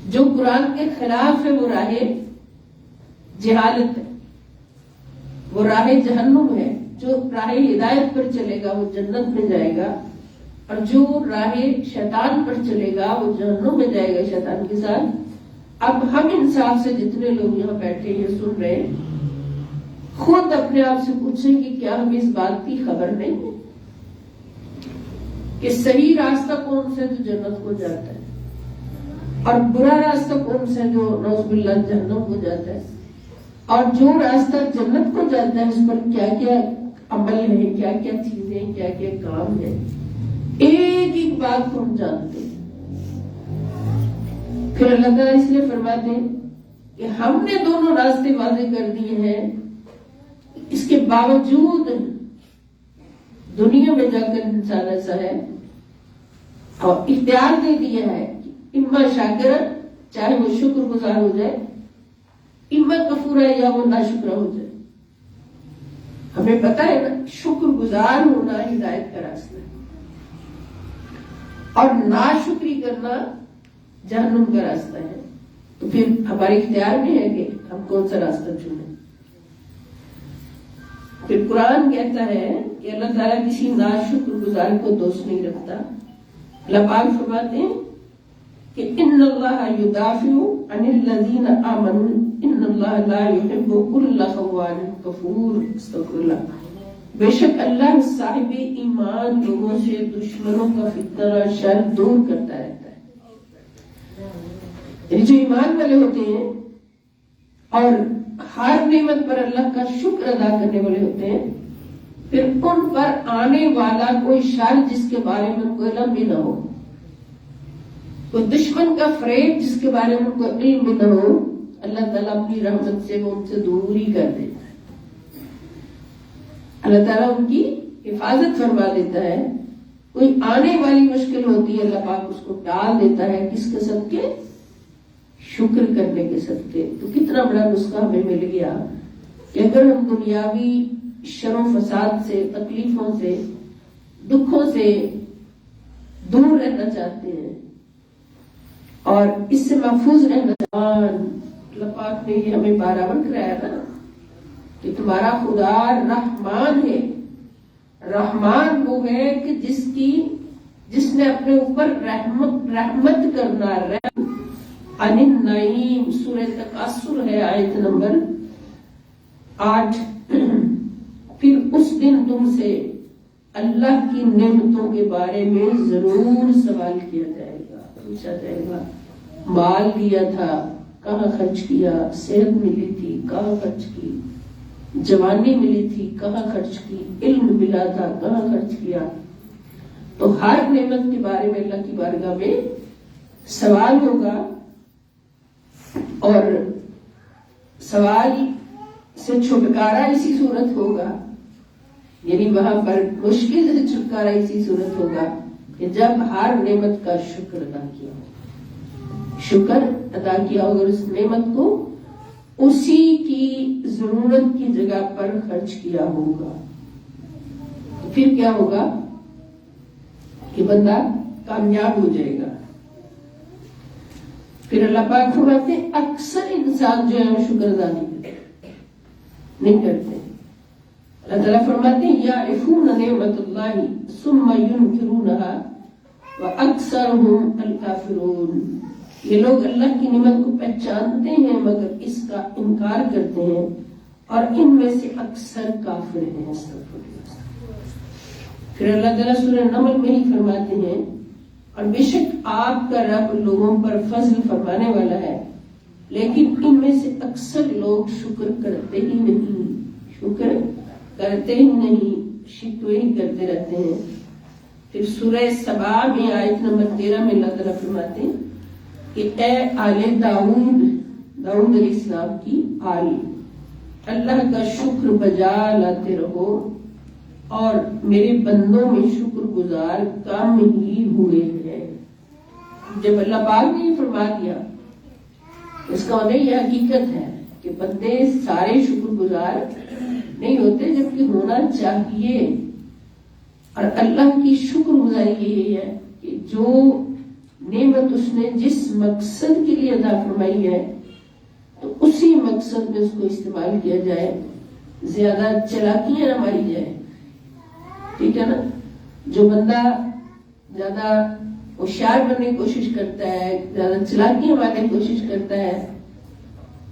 جو قرآن کے خلاف ہے وہ راہ جہالت ہے، وہ راہ جہنم ہے. جو راہ ہدایت پر چلے گا وہ جنت میں جائے گا، اور جو راہ شیطان پر چلے گا وہ جہنم میں جائے گا شیطان کے ساتھ. اب ہم انصاف سے جتنے لوگ یہاں بیٹھے ہیں سن رہے ہیں، خود اپنے آپ سے پوچھیں کہ کیا ہمیں اس بات کی خبر نہیں ہے کہ صحیح راستہ کون سا ہے جو جنت کو جاتا ہے اور برا راستہ کون سا ہے جو نعوذ باللہ جہنم کو جاتا ہے. اور جو راستہ جنت کو جاتا ہے اس پر کیا کیا عمل ہے، کیا کیا چیزیں، کیا کیا کام ہے. ایک ایک بات کو ہم جانتے ہیں. پھر اللہ تعالیٰ اس لیے فرماتے ہیں کہ ہم نے دونوں راستے واضح کر دیے ہیں، اس کے باوجود دنیا میں جا کر انسان ایسا ہے اور اختیار دے دیا ہے کہ اما شاکر، چاہے وہ شکر گزار ہو جائے، اما کفور ہے یا وہ ناشکر ہو جائے. ہمیں پتا ہے نا شکر گزار ہونا ہدایت کا راستہ ہے اور ناشکری کرنا جہنم کا راستہ ہے. تو پھر ہمارے اختیار میں ہے کہ ہم کون سا راستہ چنیں. پھر قرآن کہتا ہے کہ اللہ تعالیٰ کسی ناشکر گزار کو دوست نہیں رکھتا. اللہ پاک فرماتے ہیں کہ ان اللہ یدافع عن الذین آمنوا ان اللہ لا یحب کل خوان کفور. استغفر اللہ. بے شک اللہ صاحب ایمان لوگوں سے دشمنوں کا فتنہ اور شر دور کرتا رہتا ہے. یعنی جو ایمان والے ہوتے ہیں اور ہر نعمت پر اللہ کا شکر ادا کرنے والے ہوتے ہیں، پھر ان پر آنے والا کوئی شر جس کے بارے میں ان کو علم بھی نہ ہو، کوئی دشمن کا فریب جس کے بارے میں ان کو علم بھی نہ ہو، اللہ تعالیٰ اپنی رحمت سے وہ ان سے دور ہی کر دیتا ہے. اللہ تعالیٰ ان کی حفاظت فرما دیتا ہے. کوئی آنے والی مشکل ہوتی ہے اللہ پاک اس کو ٹال دیتا ہے. کس کے صدقے؟ شکر کرنے کے صدقے. تو کتنا بڑا نسخہ ہمیں مل گیا کہ اگر ہم دنیاوی شر و فساد سے، تکلیفوں سے، دکھوں سے دور رہنا چاہتے ہیں اور اس سے محفوظ رہنا چاہتے ہیں، اللہ پاک نے یہ ہمیں برابر کرایا نا کہ تمہارا خدا رحمان ہے. رحمان وہ ہے کہ جس نے اپنے اوپر رحمت کرنا. عن النعیم سورہ تکاثر ہے آیت نمبر 8. پھر اس دن تم سے اللہ کی نعمتوں کے بارے میں ضرور سوال کیا جائے گا، پوچھا جائے گا. مال دیا تھا کہاں خرچ کیا، صحت ملی تھی کہاں خرچ کی، جوانی ملی تھی کہاں خرچ کی، علم ملا تھا کہاں خرچ کیا. تو ہر نعمت کے بارے میں اللہ کی بارگاہ میں سوال ہوگا، اور سوال سے چھٹکارا اسی صورت ہوگا، یعنی وہاں پر مشکل سے چھٹکارا اسی صورت ہوگا کہ جب ہر نعمت کا شکر ادا کیا ہوگا. شکر ادا کیا ہوگا اس نعمت کو اسی کی ضرورت کی جگہ پر خرچ کیا ہوگا. پھر کیا ہوگا کہ بندہ کامیاب ہو جائے گا. پھر اللہ پاک فرماتے ہیں اکثر انسان جو ہے وہ شکر ادا نہیں کرتے. اللہ تعالیٰ فرماتے ہیں یعرفون نعمت اللہ ثم ینکرونها واکثرهم الکافرون. یہ لوگ اللہ کی نعمت کو پہچانتے ہیں مگر اس کا انکار کرتے ہیں اور ان میں سے اکثر کافر ہیں. پھر اللہ تعالیٰ سورہ نمل میں ہی فرماتے ہیں اور بے شک آپ کا رب لوگوں پر فضل فرمانے والا ہے لیکن ان میں سے اکثر لوگ شکر کرتے ہی نہیں. شکر کرتے ہی نہیں، شکوے ہی کرتے رہتے ہیں. پھر سورہ سبا میں آیت نمبر 13 میں اللہ تعالیٰ فرماتے ہیں کہ اے آل داؤد علیہ السلام کی آل، اللہ کا شکر بجا لاتے رہو اور میرے بندوں میں شکر گزار کم ہی ہوئے ہیں. جب اللہ پاک نے یہ فرما دیا اس کا مطلب یہ حقیقت ہے کہ بندے سارے شکر گزار نہیں ہوتے جبکہ ہونا چاہیے. اور اللہ کی شکر گزاری یہی ہے کہ جو نعمت اس نے جس مقصد کے لیے عطا فرمائی ہے تو اسی مقصد میں اس کو استعمال کیا جائے، زیادہ چلاکیاں نہ ماری جائے. ٹھیک ہے نا؟ جو بندہ زیادہ ہوشیار بننے کی کوشش کرتا ہے، زیادہ چلاکیاں مارنے کی کوشش کرتا ہے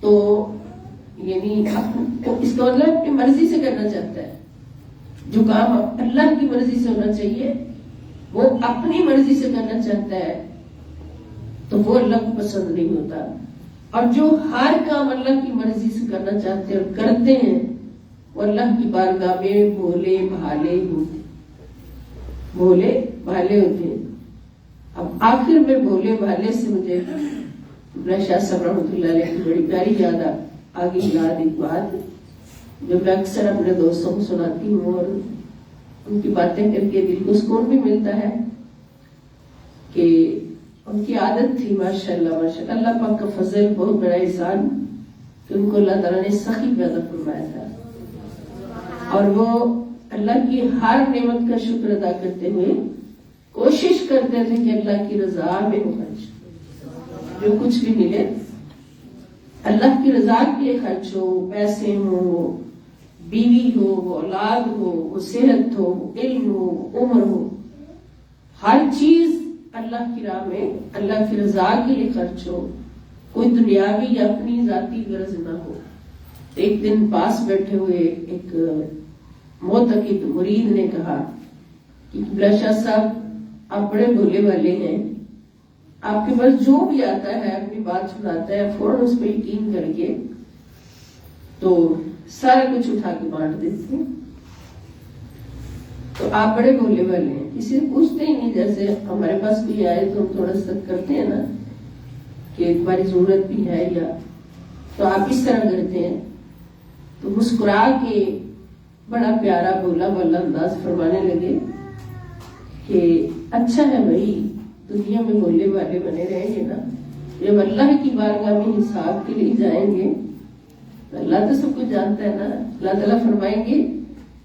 تو یعنی اس کا مطلب اپنی مرضی سے کرنا چاہتا ہے. جو کام اللہ کی مرضی سے ہونا چاہیے وہ اپنی مرضی سے کرنا چاہتا ہے تو وہ اللہ کو پسند نہیں ہوتا. اور جو ہر کام اللہ کی مرضی سے کرنا چاہتے ہیں اور کرتے ہیں وہ اللہ کی بارگاہ میں بھولے بھالے ہوتے ہیں. اب آخر میں بھولے بھالے سے مجھے شاہ صاحب رحمۃ اللہ علیہ کی بڑی پیاری یاد آگے یاد ایک بات جو میں اکثر اپنے دوستوں کو سناتی ہوں اور ان کی باتیں کر کے دل کو سکون بھی ملتا ہے کہ ان کی عادت تھی ماشاءاللہ ماشاءاللہ. اللہ پاک کا فضل بہت بڑا احسان کہ ان کو اللہ تعالیٰ نے سخی پیدا فرمایا تھا اور وہ اللہ کی ہر نعمت کا شکر ادا کرتے ہوئے کوشش کرتے تھے کہ اللہ کی رضا میں ہو خرچ، جو کچھ بھی ملے اللہ کی رضا کے لیے خرچ ہو، پیسے ہو، بیوی ہو، اولاد ہو، صحت ہو، علم ہو، عمر ہو، ہر چیز اللہ کی راہ میں اللہ کی رضا کے لیے خرچ ہو، کوئی دنیاوی یا اپنی ذاتی غرض نہ ہو. ایک دن پاس بیٹھے ہوئے ایک معتقد مرید نے کہا کہ قبلہ شاہ صاحب آپ بڑے بھولے والے ہیں، آپ کے پاس جو بھی آتا ہے اپنی بات سناتا ہے فوراً اس پہ یقین کر کے تو سارا کچھ اٹھا کے بانٹ دیتے ہیں، تو آپ بڑے بھولے والے ہیں، کسی سے پوچھتے ہی نہیں. جیسے ہمارے پاس کوئی آئے تو ہم تھوڑا سا کرتے ہیں نا کہ تمہاری ضرورت بھی ہے یا تو آپ اس طرح کرتے ہیں. تو مسکرا کے بڑا پیارا بولا والا انداز فرمانے لگے کہ اچھا ہے بھائی دنیا میں بولے والے بنے رہیں گے نا، جب اللہ کی بارگاہ میں حساب کے لیے جائیں گے تو اللہ تو سب کچھ جانتا ہے نا. اللہ تعالیٰ فرمائیں گے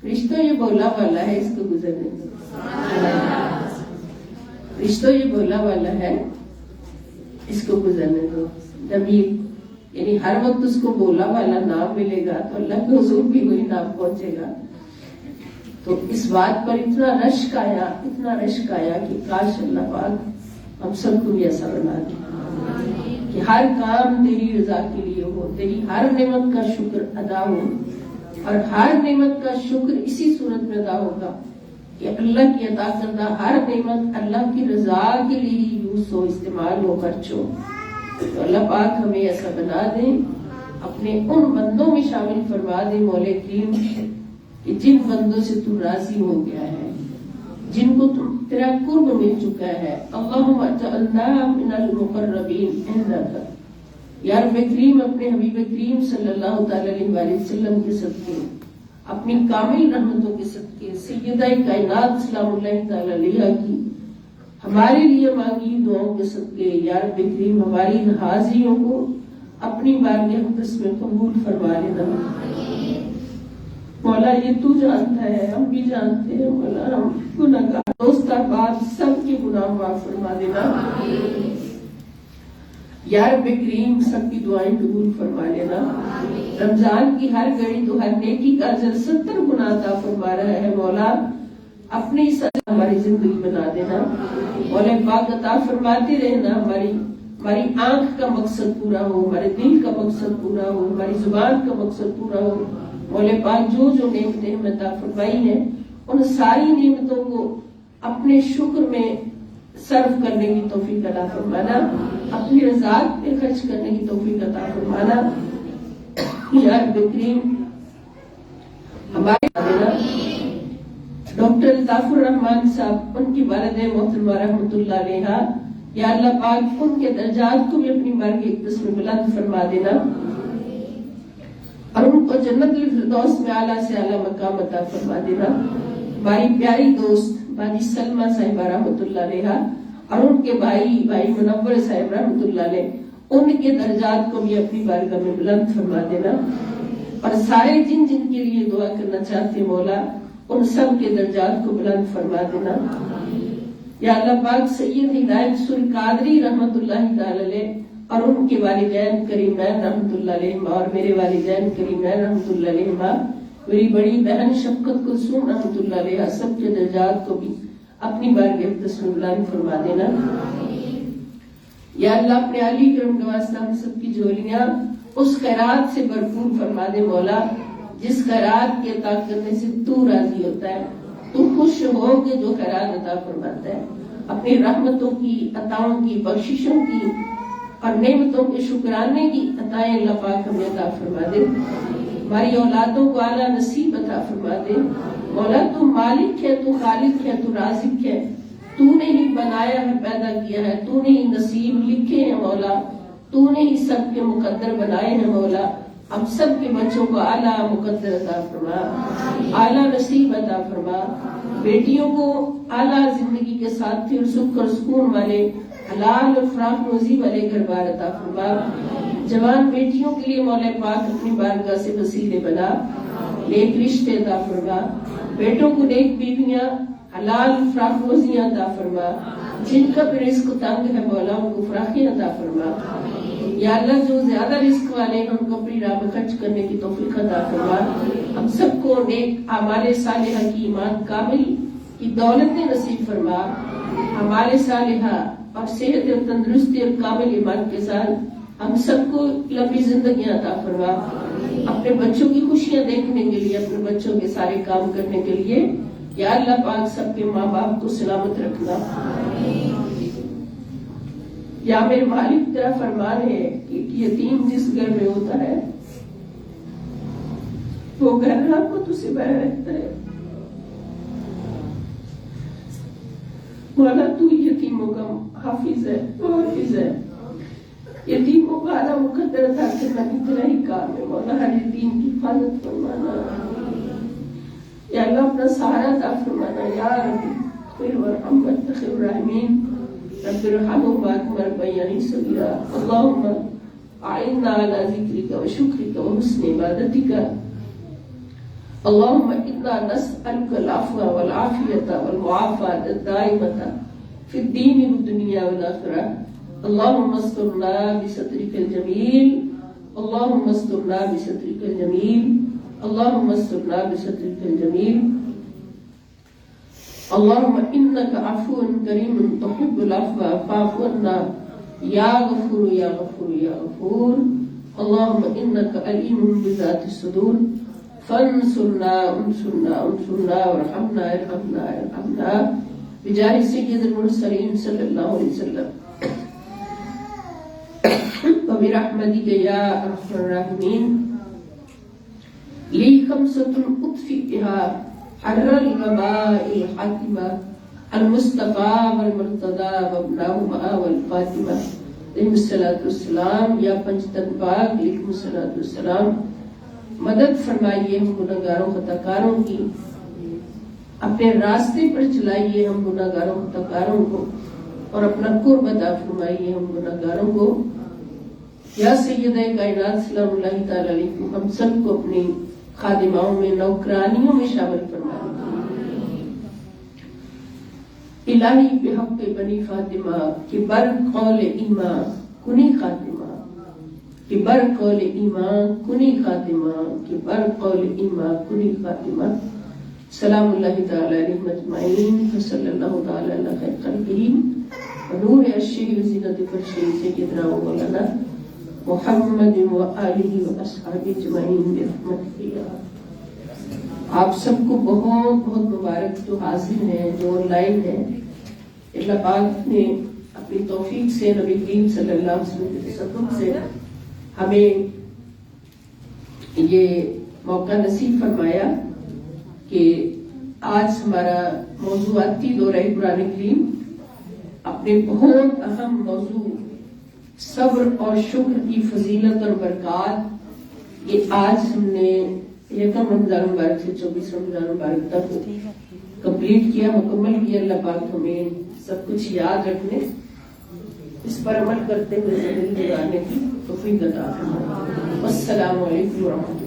رشتہ یہ بولا والا ہے اس کو گزرنے دو، رشتہ یہ بولا والا ہے اس کو گزرنے دو. جب یعنی ہر وقت اس کو بولا والا نام ملے گا تو اللہ کے حضور بھی وہی نام پہنچے گا. تو اس بات پر اتنا رشک آیا کہ کاش اللہ پاک ہم سب کو بھی ایسا بنا دے کہ ہر کام تیری رضا کے لیے ہو، تیری ہر نعمت کا شکر ادا ہو. اور ہر نعمت کا شکر اسی صورت میں ادا ہوگا کہ اللہ کی عطا کردہ ہر نعمت اللہ کی رضا کے لیے ہی یوز ہو، استعمال ہو، خرچ ہو. تو اللہ پاک ہمیں ایسا بنا دے، اپنے ان بندوں میں شامل فرما دے مولا کریم کہ جن بندوں سے تو راضی ہو گیا ہے، جن کو تیرا قرب مل چکا ہے. اللہم اجعلنا من المقربین عندک. یا رب کریم اپنے حبیب کریم صلی اللہ تعالی علیہ وسلم کے صدقے، اپنی کامل رحمتوں کے صدقے، سیدہ کائنات سلام اللہ تعالی علیہ کی ہمارے لیے مانگی دعاؤں کے صدقے، یا رب کریم ہماری حاضریوں کو اپنی بارگاہ اقدس میں قبول فرما لینا. مولا یہ تو جانتا ہے، ہم بھی جانتے ہیں مولا، ہم گناہگار دوست احباب سب کے گناہ معاف فرما دینا. یا رب کریم سب کی دعائیں قبول فرما لینا. رمضان کی ہر گھڑی تو ہر نیکی کا اجر 70 گنا عطا فرما رہا ہے مولا، اپنی سزا ہماری زندگی بنا دینا. مولا پاک عطا فرماتے رہنا، ہماری آنکھ کا مقصد پورا ہو، ہمارے دل کا مقصد پورا ہو، ہماری زبان کا مقصد پورا ہو. مولا پاک جو نعمتیں ہمیں عطا فرمائی ہیں ان ساری نعمتوں کو اپنے شکر میں صرف کرنے کی توفیق عطا فرمانا، اپنی رضاعت پہ خرچ کرنے کی توفیق عطا فرمانا. یا رب کریم ہمارے ڈاکٹر الطاف الرحمان صاحب، ان کی والدہ محترمہ رحمۃ اللہ علیہ، یا اللہ پاک ان کے درجات کو بھی اپنی بارگاہ اقدس میں بلند فرما دینا اور ان کو جنت الفردوس میں اعلیٰ سے اعلیٰ مقام عطا فرما دینا. ہماری پیاری دوست باجی سلمہ صاحبہ رحمۃ اللہ علیہ اور ان کے بھائی منور صاحب رحمۃ اللہ علیہ، ان کے درجات کو بھی اپنی بارگاہ میں بلند فرما دینا. اور سارے جن کے لیے دعا کرنا چاہتے مولا ان سب کے درجات کو بلند فرما دینا. یا اللہ پاک سید ہدایت سر قادری رحمۃ اللہ تعالی علیہ اور ان کے والدین کریمین رحمۃ اللہ علیہ اور میرے والدین کریمین رحمۃ اللہ علیہ، میری بڑی بہن شفقت کلثوم رحمۃ اللہ علیہ، سب کے درجات کو بھی اپنی بارگاہ اقدس میں بلند فرما دینا. یا اللہ اپنے علی کرم کا واسطہ ہم سب کی جھولیاں اس خیرات سے بھرپور فرما دے مولا جس خیرات کی عطا کرنے سے تو راضی ہوتا ہے، تو خوش ہو کے جو خیرات عطا فرماتا ہے. اپنی رحمتوں کی، عطاؤں کی، بخششوں کی اور نعمتوں کے شکرانے کی عطائیں اللہ پاک ہمیں عطا فرما دے. ہماری اولادوں کو اعلیٰ نصیب عطا فرما دے. مولا تو مالک ہے، تو خالق ہے، تو رازق ہے، تو نے ہی بنایا ہے، پیدا کیا ہے، تو نے ہی نصیب لکھے ہیں مولا، تو نے ہی سب کے مقدر بنائے ہیں مولا. ہم سب کے بچوں کو اعلیٰ مقدر عطا فرما، اعلیٰ نصیب عطا فرما. بیٹیوں کو اعلیٰ زندگی کے ساتھی اور سکھ اور سکون والے حلال اور فراخ روزی والے گھر بار عطا فرما. جوان بیٹیوں کے لیے مولا پاک اپنی بارگاہ سے وسیلے بنا، نیک رشتے عطا فرما. بیٹوں کو نیک بیویاں، حلال فراخ روزیاں عطا فرما. جن کا بھی رزق تنگ ہے مولا ان کو فراخی عطا فرما. یا اللہ جو زیادہ رزق والے ہیں ان کو اپنی راہ میں خرچ کرنے کی توفیق عطا فرما. ہم سب کو نیک اعمال صالحہ کی، ایمان کامل کی دولت نصیب فرما. اعمال صالحہ اور صحت اور تندرستی اور کامل ایمان کے ساتھ ہم سب کو لمبی زندگیاں عطا فرما. اپنے بچوں کی خوشیاں دیکھنے کے لیے، اپنے بچوں کے سارے کام کرنے کے لیے یا اللہ پاک سب کے ماں باپ کو سلامت رکھنا. یا میرے مالک تیرا فرمان ہے کہ یتیم جس گھر میں ہوتا ہے وہ گھر رحمتوں سے بھرا رہتا ہے. مولا تو یتیموں کا حافظ ہے، تو حافظ ہے. یتیموں کا اعلیٰ مقدر عطا کرنا بھی تیرا ہی کام ہے مولا. ہر یتیم کی حفاظت فرمانا. یا اللہ اپنا سہارا عطا فرمانا. یا رب خیر ورحم وارحم الراحمین رب ارحمهما كما ربياني صغيرا. اللهم اعنا على ذكرك وشكرك وحسن عبادتك. اللهم انا نسألك العفو والعافية والمعافاة الدائمة في الدين والدنيا والآخرة. اللهم استرنا بسترك الجميل اللهم استرنا بسترك الجميل اللهم استرنا بسترك الجميل اللهم إنك عفو كريم تحب العفو فاعف عنا يا غفور يا غفور يا غفور اللهم إنك عليم بذات الصدور فانصرنا انصرنا انصرنا وارحمنا ارحمنا ارحمنا بجاه سيد المرسلين صلى الله عليه وسلم وبرحمتك يا ارحم الراحمين لي خمسة أطفئ بها حر الوباء الحاتمة المصطفى والمرتضى وابنهما والفاطمة علیہ الصلوۃ والسلام یا پنجتن پاک علیہ الصلوۃ والسلام مدد فرمائیے ہم گناہگاروں خطاکاروں کی، اپنے راستے پر چلائیے ہم گناہگاروں خطاکاروں کو، اور اپنا قرب عطا فرمائیے ہم گناہگاروں کو۔ یا سیدہ کائنات سلام اللہ تعالی علیہ، ہم سب کو اپنی خادماؤں میں نوکرانیوں میں شامل فرمائیے۔ الہی بحق بنی فاطمہ کہ بر قول ایمان کنی خاتمہ، کہ بر قول ایمان کنی خاتمہ، کہ بر قول ایمان کنی خاتمہ۔ سلام اللہ تعالی علیہ مجمعین صلی اللہ تعالی علی خیر خلقہ ونور عرشہ وزینت فرشہ سیدنا و مولانا محمد و آلہ و اصحابہ اجمعین برحمتہ یا رب۔ آپ سب کو بہت بہت مبارک، جو حاضر ہیں جو آن لائن ہیں۔ اللہ پاک نے اپنی توفیق سے نبی کریم صلی اللہ علیہ وسلم کے تصدق سے ہمیں یہ موقع نصیب فرمایا کہ آج ہمارا موضوعاتی دورہ قرآن کریم اپنے بہت اہم موضوع صبر اور شکر کی فضیلت اور برکات، یہ آج ہم نے یکم رمضان مبارک سے 24 رمضان مبارک تک کمپلیٹ کیا، مکمل کیا۔ اللہ پاک ہمیں سب کچھ یاد رکھنے، اس پر عمل کرتے ہوئے زندگی گزارنے کی توفیق عطا فرمائے۔ السلام علیکم ورحمۃ اللہ۔